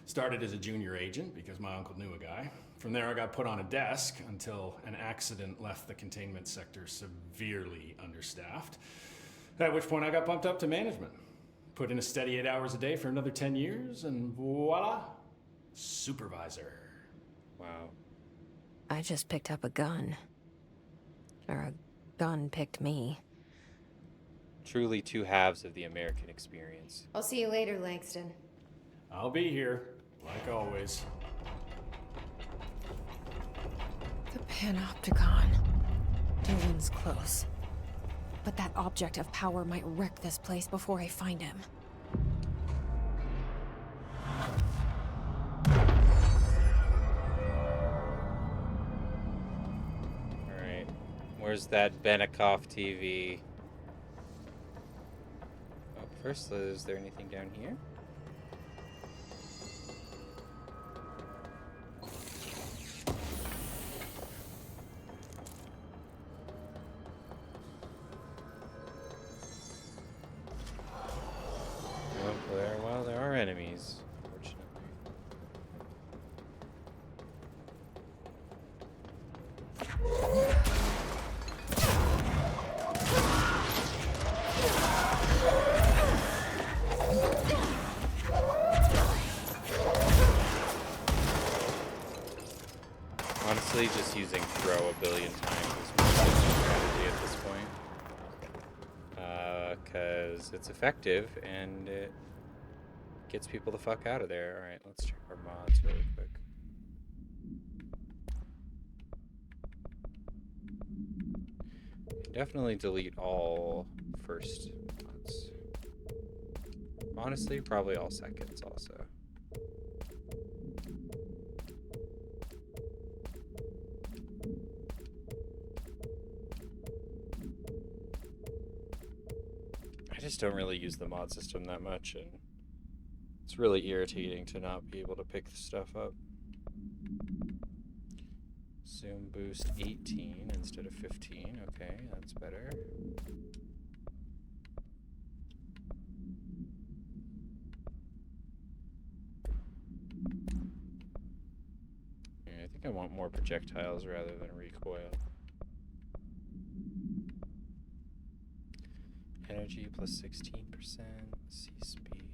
Started as a junior agent because my uncle knew a guy. From there I got put on a desk until an accident left the containment sector severely understaffed. At which point I got bumped up to management. Put in a steady 8 hours a day for another 10 years and voila, supervisor. Wow. I just picked up a gun. Or a gun picked me. Truly 2 halves of the American experience. I'll see you later, Langston. I'll be here, like always. The Panopticon. Dylan's close. But that object of power might wreck this place before I find him. Alright. Where's that Benikoff TV? Oh, first, is there anything down here? Well, there are enemies, fortunately. Honestly, just using throw a billion times is my strategy at this point. Because it's effective and it gets people the fuck out of there. Alright, let's check our mods really quick. Definitely delete all first mods. Honestly, probably all seconds also. I just don't really use the mod system that much, and it's really irritating to not be able to pick stuff up. Zoom boost 18 instead of 15. Okay, that's better. Yeah, I think I want more projectiles rather than recoil. Energy plus 16%. C speed.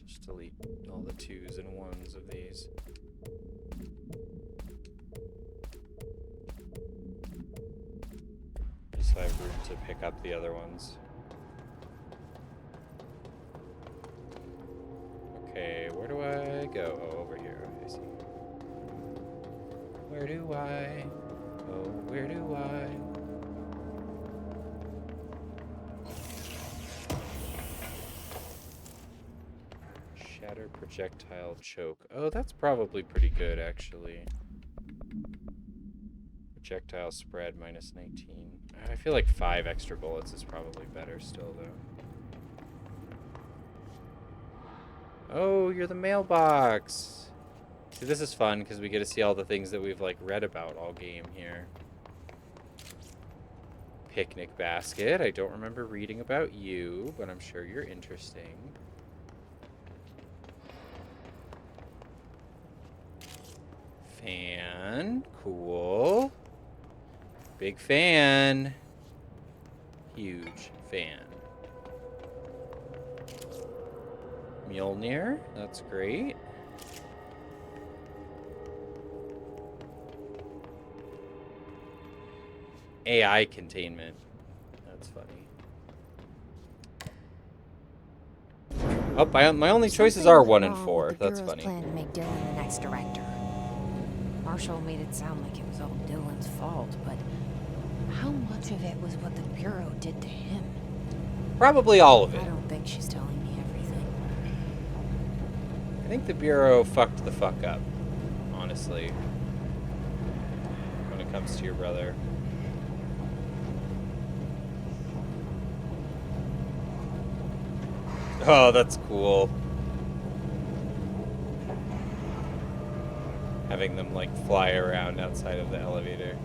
Just delete all the 2s and 1s of these. Just so I have room to pick up the other ones. Okay, where do I go? Oh, over here. Okay, I see. Where do I? Oh, where do I? Shatter projectile choke. Oh, that's probably pretty good, actually. Projectile spread minus 19. I feel like 5 extra bullets is probably better still, though. Oh, you're the mailbox. See, this is fun because we get to see all the things that we've like read about all game here. Picnic basket. I don't remember reading about you, but I'm sure you're interesting. Fan. Cool. Big fan. Huge fan. Mjolnir. That's great. AI containment. That's funny. Oh, my only choices are 1 and 4. That's funny. Plan to make Dylan the next director. Marshall made it sound like it was all Dylan's fault, but how much of it was what the Bureau did to him? Probably all of it. I don't think she's telling me everything. I think the Bureau fucked the fuck up, honestly, when it comes to your brother. Oh, that's cool. Having them, like, fly around outside of the elevator.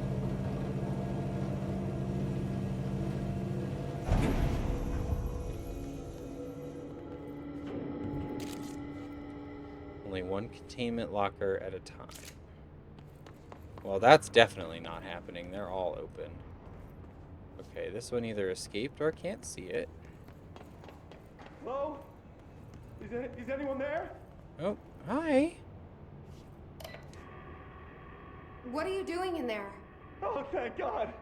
Only 1 containment locker at a time. Well, that's definitely not happening. They're all open. Okay, this one either escaped or can't see it. Hello? Is anyone there? Oh, hi. What are you doing in there? Oh, thank God.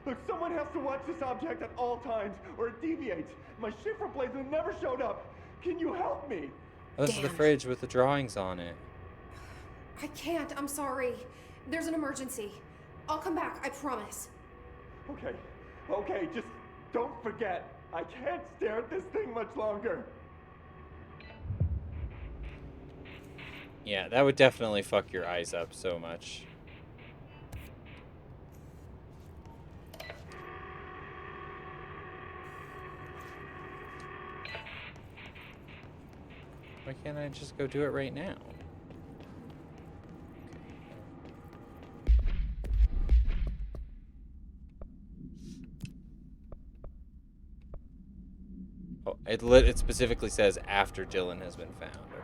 Look, someone has to watch this object at all times, or it deviates. My shift replacement never showed up. Can you help me? Oh, this is the fridge with the drawings on it. I can't. I'm sorry. There's an emergency. I'll come back. I promise. Okay, just don't forget. I can't stare at this thing much longer. Yeah, that would definitely fuck your eyes up so much. Why can't I just go do it right now? Oh, it specifically says after Dylan has been found. Okay.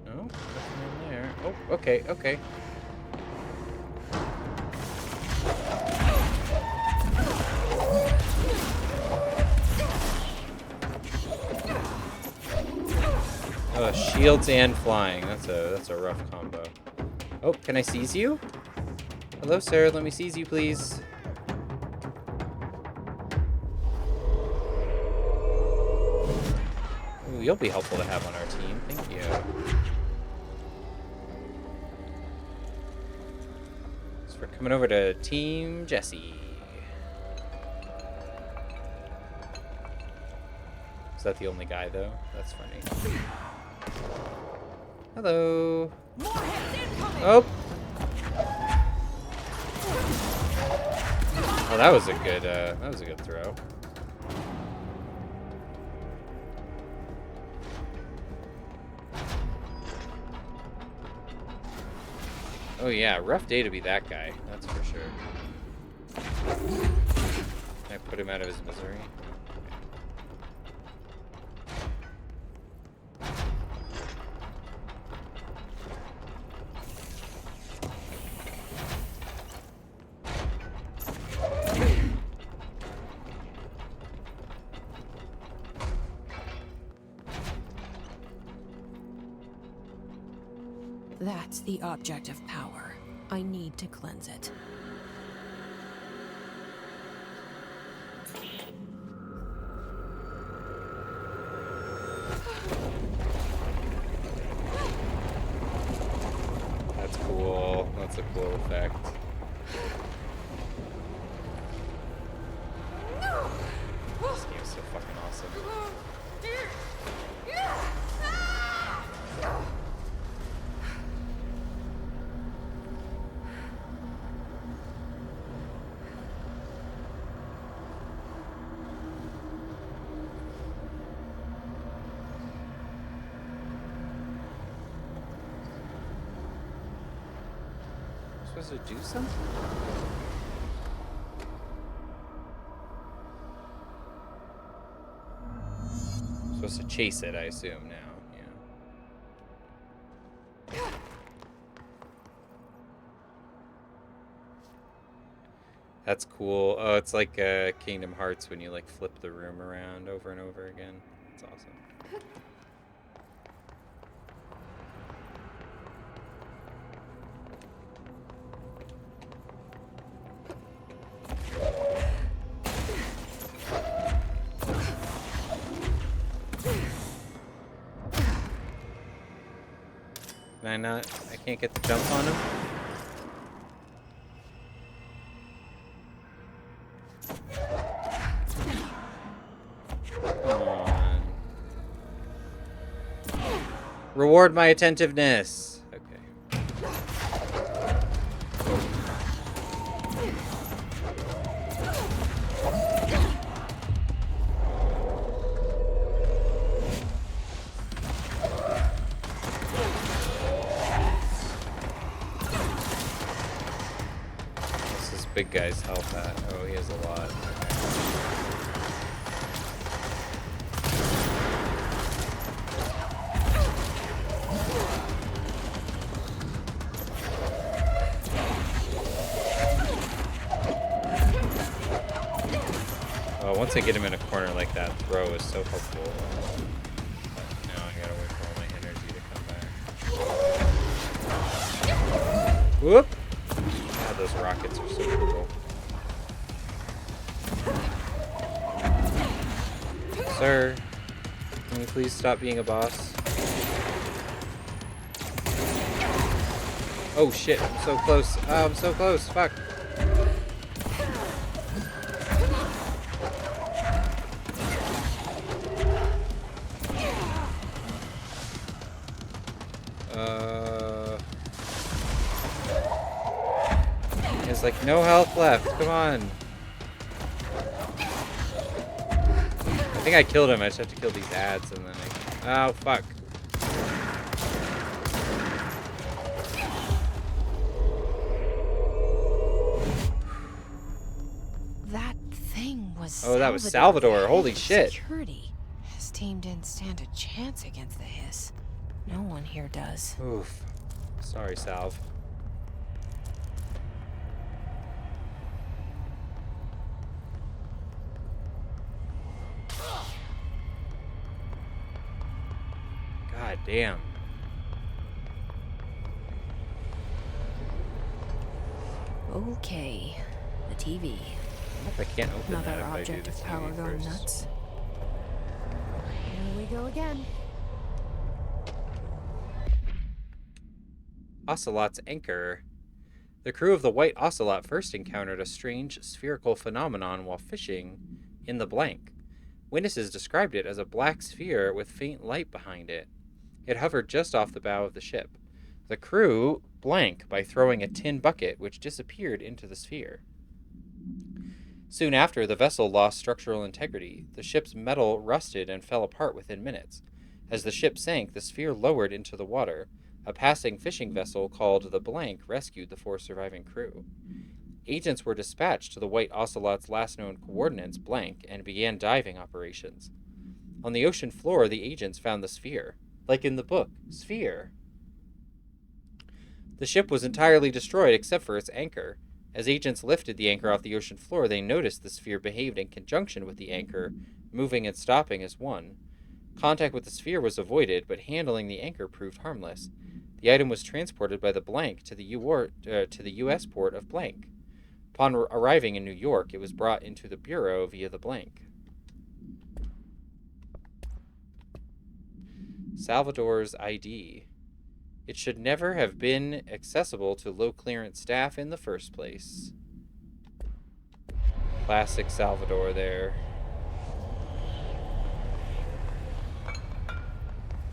No, nothing in there. Oh, okay. Shields and flying. That's a rough combo. Oh, can I seize you? Hello, sir. Let me seize you, please. Ooh, you'll be helpful to have on our team. Thank you. So we're coming over to Team Jesse. Is that the only guy, though? That's funny. Hello. Oh. Oh, that was a good throw. Oh yeah, rough day to be that guy. That's for sure. Can I put him out of his misery? That's the object of power. I need to cleanse it. supposed to do something? I'm supposed to chase it, I assume, now. Yeah. That's cool. Oh, it's like Kingdom Hearts when you like flip the room around over and over again. It's awesome. Can I not? I can't get the jump on him? Come on. Reward my attentiveness. Okay. What's this big guy's health at? Oh, he has a lot. Once I get him in a corner like that, throw is so helpful. But now I gotta wait for all my energy to come back. Whoop! God, those rockets are so cool. Sir, can you please stop being a boss? Oh shit, I'm so close. Oh, I'm so close. Fuck. There's like no health left. Come on. I think I killed him. I just have to kill these ads and then I... Oh, fuck. That thing was Oh, that was Salvador. Holy shit. Security. His team didn't stand a chance against the Hiss. No one here does. Oof. Sorry, Salv. God damn. Okay, the TV. I hope I can't open Another that if I do object the of power TV going first. nuts. Here we go again. Ocelot's anchor. The crew of the White Ocelot first encountered a strange spherical phenomenon while fishing in the blank. Witnesses described it as a black sphere with faint light behind it. It hovered just off the bow of the ship. The crew blank by throwing a tin bucket, which disappeared into the sphere. Soon after, the vessel lost structural integrity. The ship's metal rusted and fell apart within minutes. As the ship sank, the sphere lowered into the water. A passing fishing vessel called the Blank rescued the 4 surviving crew. Agents were dispatched to the White Ocelot's last known coordinates, Blank, and began diving operations. On the ocean floor, the agents found the sphere. Like in the book, Sphere. The ship was entirely destroyed except for its anchor. As agents lifted the anchor off the ocean floor, they noticed the sphere behaved in conjunction with the anchor, moving and stopping as one. Contact with the sphere was avoided, but handling the anchor proved harmless. The item was transported by the Blank to the U.S. port of Blank. Upon arriving in New York, it was brought into the Bureau via the Blank. Salvador's ID. It should never have been accessible to low-clearance staff in the first place. Classic Salvador there.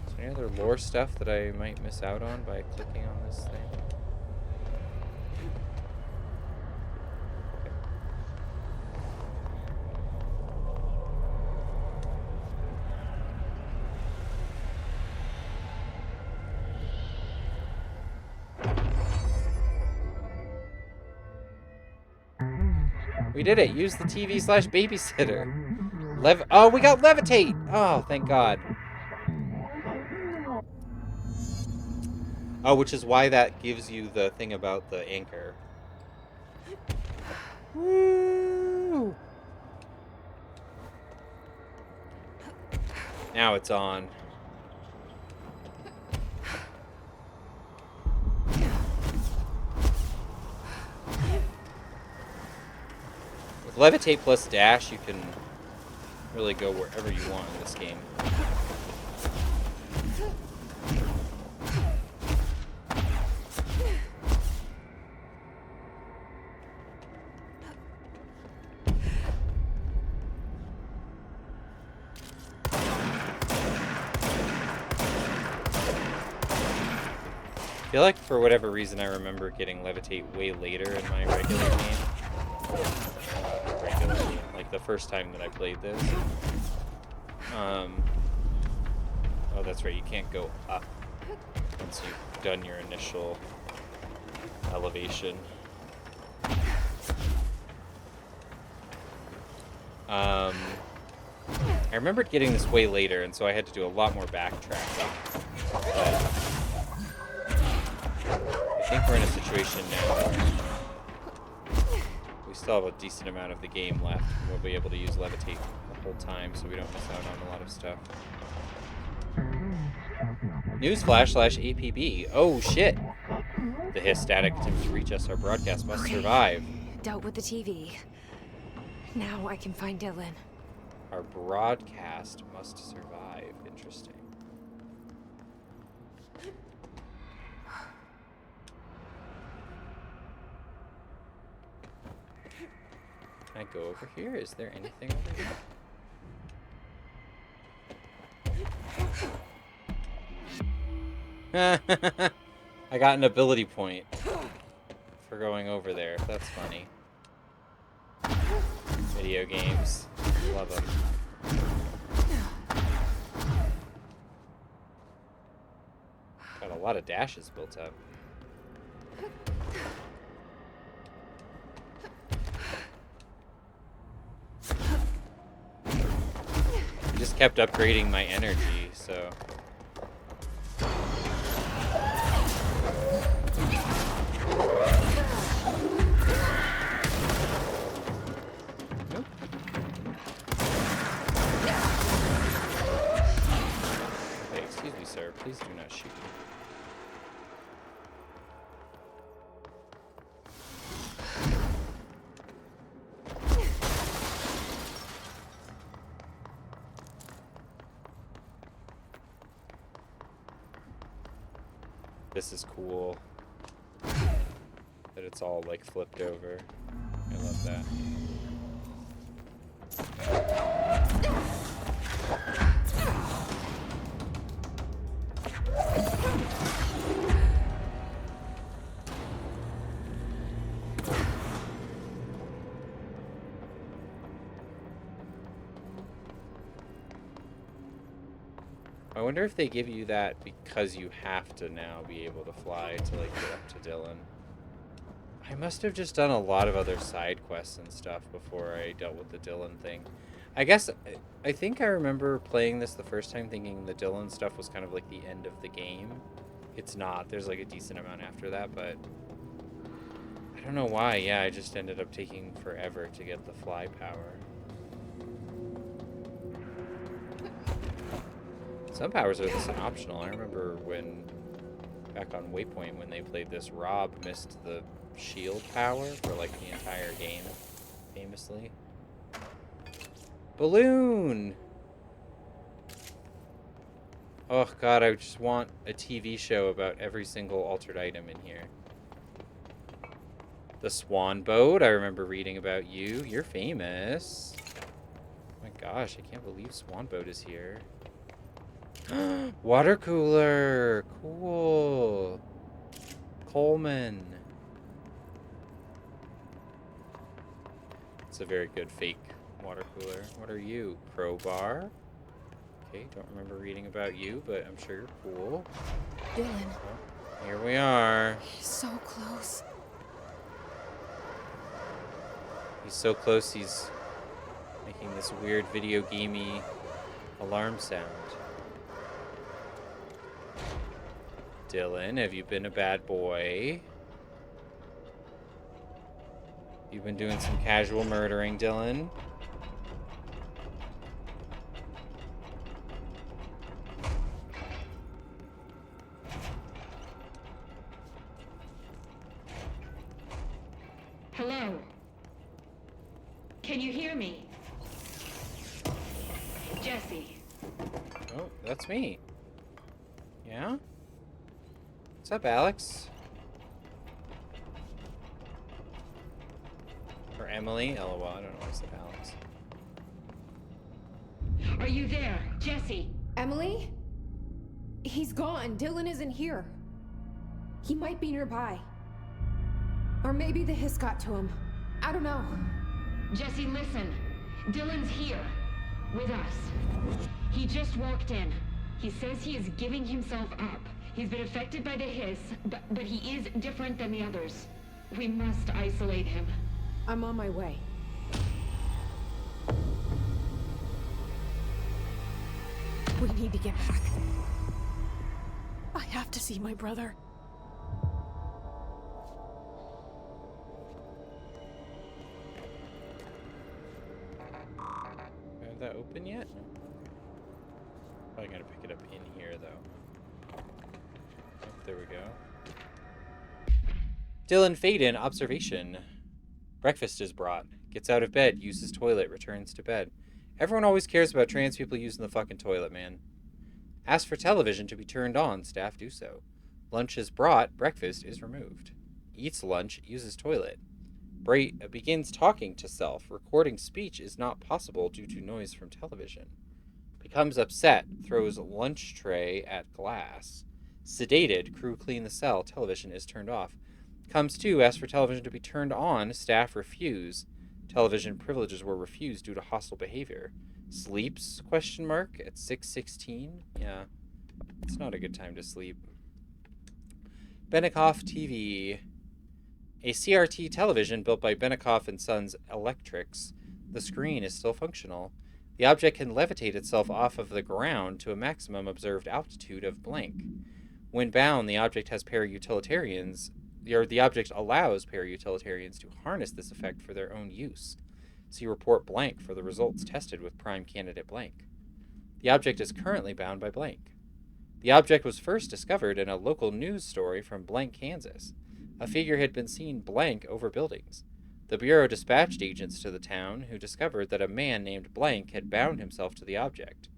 Is there any other lore stuff that I might miss out on by clicking on this thing? We did it. Use the TV/babysitter. Oh, we got levitate. Oh, thank God. Oh, which is why that gives you the thing about the anchor. Woo! Now it's on. With levitate plus dash, you can really go wherever you want in this game. I feel like for whatever reason I remember getting levitate way later in my regular game. Like the first time that I played this. Oh, that's right, you can't go up once you've done your initial elevation. I remembered getting this way later, and so I had to do a lot more backtracking. But I think we're in a situation now where we still have a decent amount of the game left, and we'll be able to use levitate the whole time so we don't miss out on a lot of stuff. Newsflash/APB. Oh shit! The Hiss static attempts to reach us. Our broadcast must survive. Dealt with the TV. Now I can find Dylan. Our broadcast must survive. Interesting. Can I go over here? Is there anything over here? I got an ability point for going over there. That's funny. Video games. Love them. Got a lot of dashes built up. I just kept upgrading my energy, so... Sir, please do not shoot me. This is cool. That it's all like flipped over. I love that. I wonder if they give you that because you have to now be able to fly to like get up to Dylan. I must have just done a lot of other side quests and stuff before I dealt with the Dylan thing. I guess, I think I remember playing this the first time thinking the Dylan stuff was kind of like the end of the game. It's not. There's like a decent amount after that, but I don't know why. Yeah, I just ended up taking forever to get the fly power. Some powers are this optional. I remember when, back on Waypoint, when they played this, Rob missed the shield power for like the entire game, famously. Balloon! Oh god, I just want a TV show about every single altered item in here. The Swan Boat, I remember reading about you. You're famous. Oh my gosh, I can't believe Swan Boat is here. Water cooler! Cool! Coleman. It's a very good fake water cooler. What are you? Crowbar? Okay, don't remember reading about you, but I'm sure you're cool. Dylan. Oh, here we are. He's so close. He's so close, he's making this weird video gamey alarm sound. Dylan, have you been a bad boy? You've been doing some casual murdering, Dylan. Hello? Can you hear me? Jesse. Oh, that's me. Yeah? What's up, Alex? Or Emily? LOL, I don't know why I said Alex. Are you there, Jesse? Emily? He's gone. Dylan isn't here. He might be nearby. Or maybe the hiss got to him. I don't know. Jesse, listen. Dylan's here. With us. He just walked in. He says he is giving himself up. He's been affected by the hiss, but he is different than the others. We must isolate him. I'm on my way. We need to get back. I have to see my brother. Is that open yet? Probably gonna pick it up in here, though. Oh, there we go. Dylan Faden, observation. Breakfast is brought. Gets out of bed, uses toilet, returns to bed. Everyone always cares about trans people using the fucking toilet, man. Ask for television to be turned on, staff do so. Lunch is brought, breakfast is removed. Eats lunch, uses toilet. Begins talking to self. Recording speech is not possible due to noise from television. Becomes upset, throws lunch tray at glass. Sedated, crew clean the cell, television is turned off. Comes to, asks for television to be turned on, staff refuse. Television privileges were refused due to hostile behavior. Sleeps, question mark, at 6:16? Yeah, it's not a good time to sleep. Benikoff TV. A CRT television built by Benikoff and Sons Electrics. The screen is still functional. The object can levitate itself off of the ground to a maximum observed altitude of blank. When bound, the object has para-utilitarians, or the object allows para-utilitarians to harness this effect for their own use. See report blank for the results tested with prime candidate blank. The object is currently bound by blank. The object was first discovered in a local news story from blank, Kansas. A figure had been seen blank over buildings. The Bureau dispatched agents to the town, who discovered that a man named Blank had bound himself to the object.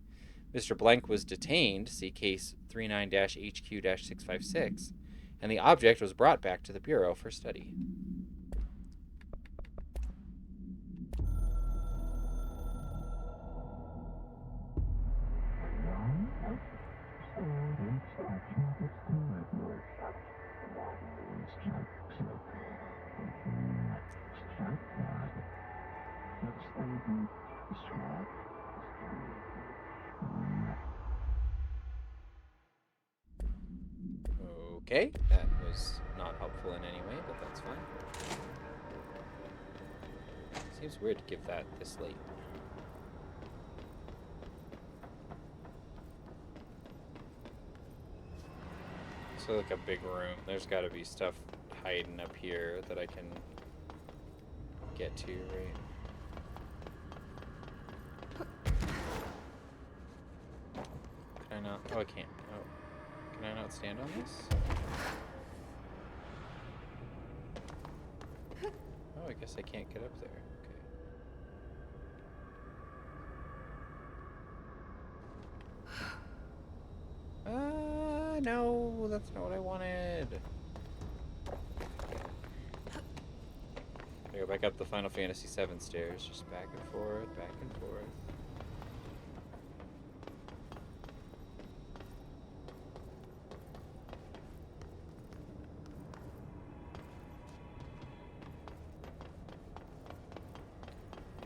Mr. Blank was detained, see case 39-HQ-656, and the object was brought back to the Bureau for study. Okay, that was not helpful in any way, but that's fine. Seems weird to give that this late. So like a big room. There's got to be stuff hiding up here that I can get to, right? Can I not? Oh, I can't. Oh. Can I not stand on this? Oh, I guess I can't get up there. Okay. No, that's not what I wanted. I go back up the Final Fantasy VII stairs, just back and forth, back and forth.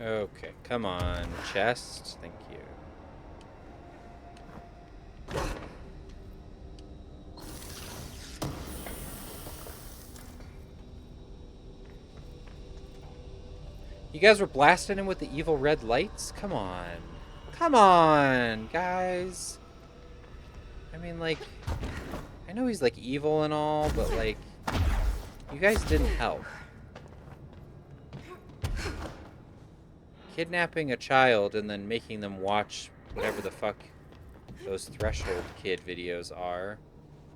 Okay, come on, chest. Thank you. You guys were blasting him with the evil red lights? Come on. Come on, guys. I mean, like, I know he's, like, evil and all, but, like, you guys didn't help. Kidnapping a child and then making them watch whatever the fuck those Threshold Kid videos are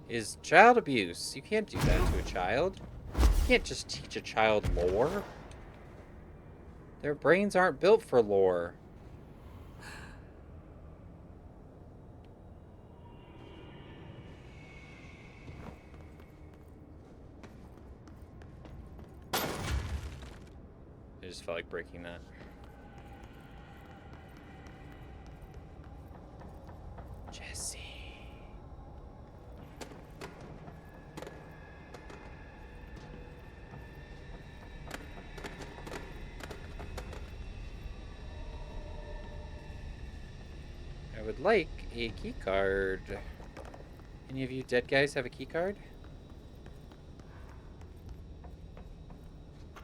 is child abuse. You can't do that to a child. You can't just teach a child lore. Their brains aren't built for lore. I just felt like breaking that. Jesse. I would like a key card. Any of you dead guys have a key card?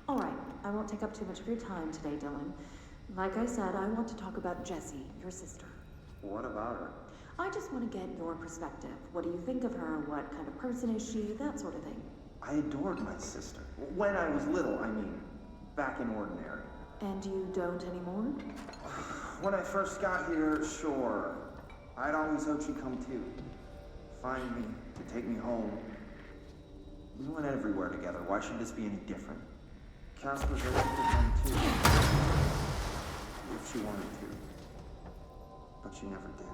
All right, I won't take up too much of your time today, Dylan. Like I said, I want to talk about Jessie, your sister. What about her? I just want to get your perspective. What do you think of her? What kind of person is she? That sort of thing. I adored my sister. When I was little, I mean, back in Ordinary. And you don't anymore? When I first got here, sure. I'd always hoped she'd come too. Find me, to take me home. We went everywhere together. Why should this be any different? Casper's ready to come too. If she wanted to. But she never did.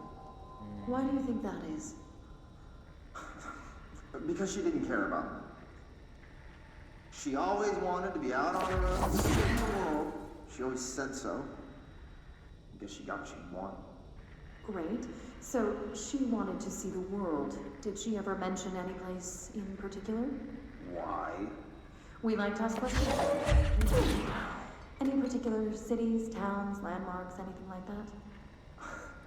Why do you think that is? Because she didn't care about me. She always wanted to be out on her own, seeing the world. She always said so. I guess she got what she wanted. Great. So she wanted to see the world. Did she ever mention any place in particular? Why? We like to ask questions. Any particular cities, towns, landmarks, anything like that?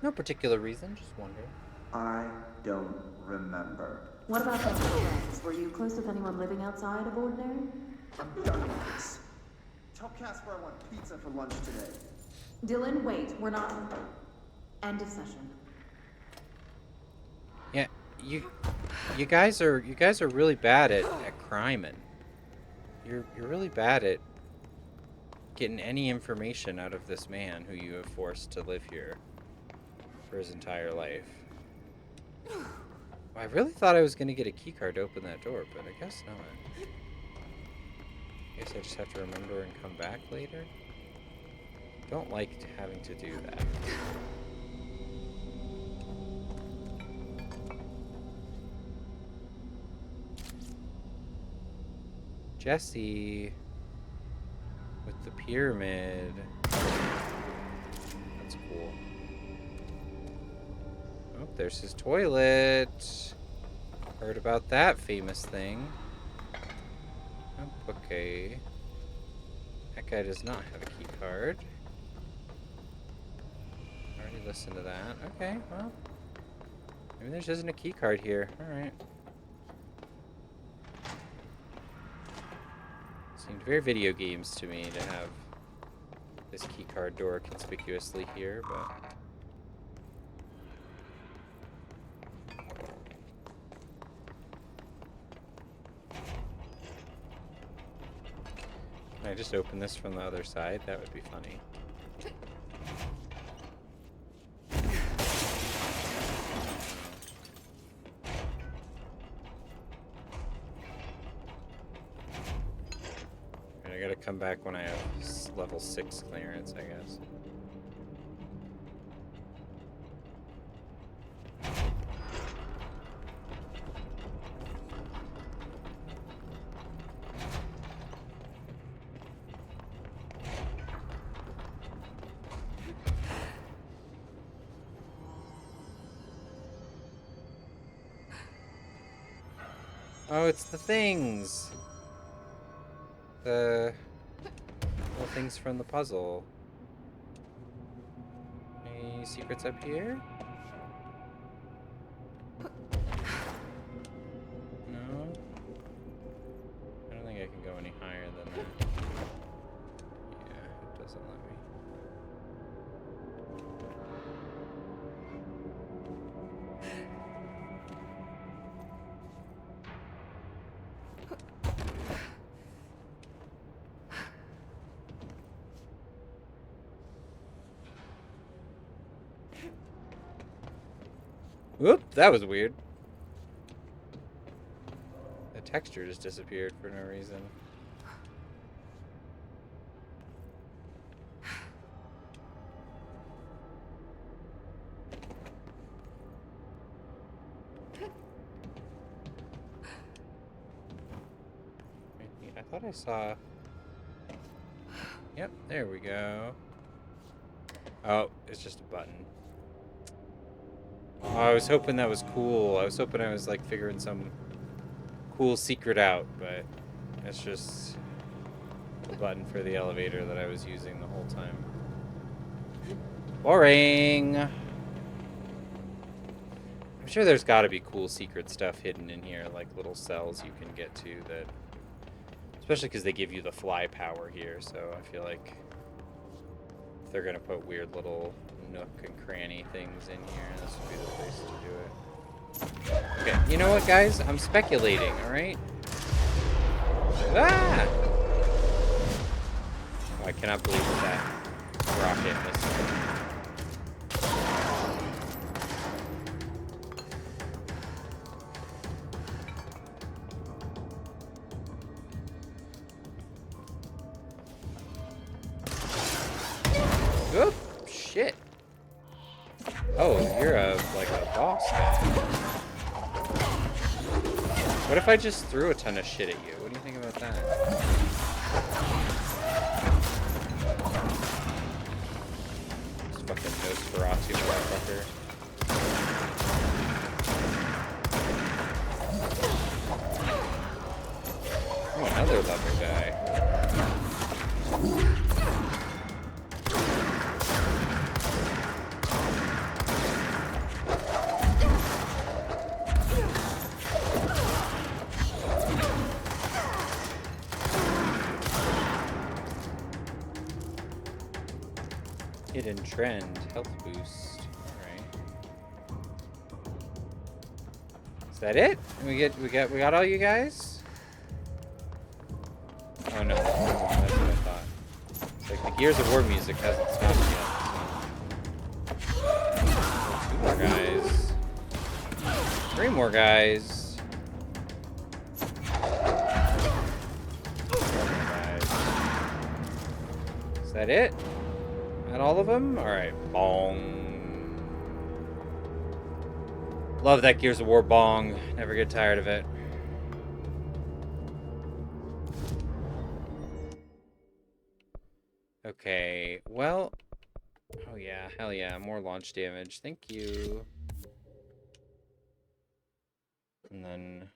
No particular reason, just wondering. I don't remember. What about those friends? Were you close with anyone living outside of Ordinary? I'm done with this. Tell Casper I want pizza for lunch today. Dylan, wait. We're not... End of session. Yeah, you guys are really bad at criming. You're really bad at getting any information out of this man who you have forced to live here for his entire life. Well, I really thought I was going to get a keycard to open that door, but I guess not. I guess I just have to remember and come back later. Don't like having to do that. Jesse with the pyramid. That's cool. Oh, there's his toilet. Heard about that famous thing. Oh, okay. That guy does not have a key card. Already listened to that. Okay, well. Maybe there just isn't a key card here. Alright. Seemed very video games to me to have this keycard door conspicuously here, but... Can I just open this from the other side? That would be funny. I gotta come back when I have level 6 clearance, I guess. Oh, it's the things! The little things from the puzzle. Any secrets up here? No? I don't think I can go any higher than that. Yeah, it doesn't let me. Whoop, that was weird. The texture just disappeared for no reason. I thought I saw... Yep, there we go. Oh, it's just a button. Oh, I was hoping that was cool. I was hoping I was like figuring some cool secret out, but it's just the button for the elevator that I was using the whole time. Boring! I'm sure there's got to be cool secret stuff hidden in here, like little cells you can get to that... Especially because they give you the fly power here, so I feel like if they're going to put weird little nook and cranny things in here, this would be the place to do it. Okay, you know what, guys? I'm speculating, alright? Ah! Oh, I cannot believe that rocket missed. Oh, shit. Oh, you're like a boss guy. What if I just threw a ton of shit at you? What do you think about that? This fucking Nosferatu motherfucker. Oh, another level guy. Hidden trend, health boost. Alright. Is that it? We got all you guys? Oh no, that's what I thought. It's like the Gears of War music hasn't stopped yet. 2 more guys. 3 more guys. 4 more guys. Is that it? At all of them? Alright, bong. Love that Gears of War bong. Never get tired of it. Okay, well... Oh yeah, hell yeah, more launch damage. Thank you. And then...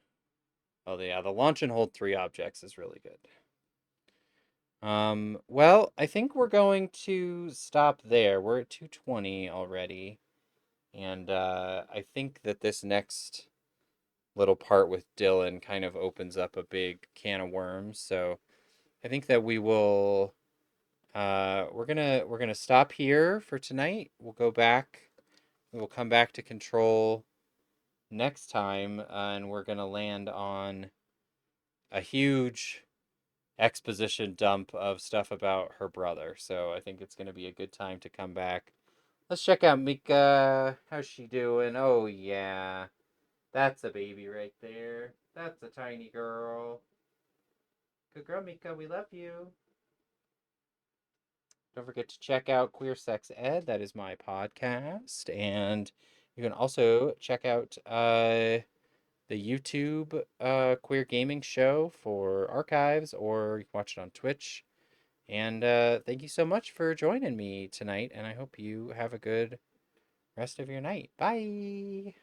Oh yeah, the launch and hold 3 objects is really good. Well, I think we're going to stop there. We're at 2:20 already. And I think that this next little part with Dylan kind of opens up a big can of worms. So I think that we will we're gonna stop here for tonight. We'll go back. We will come back to Control next time, and we're gonna land on a huge exposition dump of stuff about her brother. So I think it's going to be a good time to come back. Let's check out Mika. How's she doing? Oh, yeah. That's a baby right there. That's a tiny girl. Good girl, Mika. We love you. Don't forget to check out Queer Sex Ed. That is my podcast. And you can also check out the YouTube Queer Gaming Show for archives, or you can watch it on Twitch. And thank you so much for joining me tonight, and I hope you have a good rest of your night. Bye!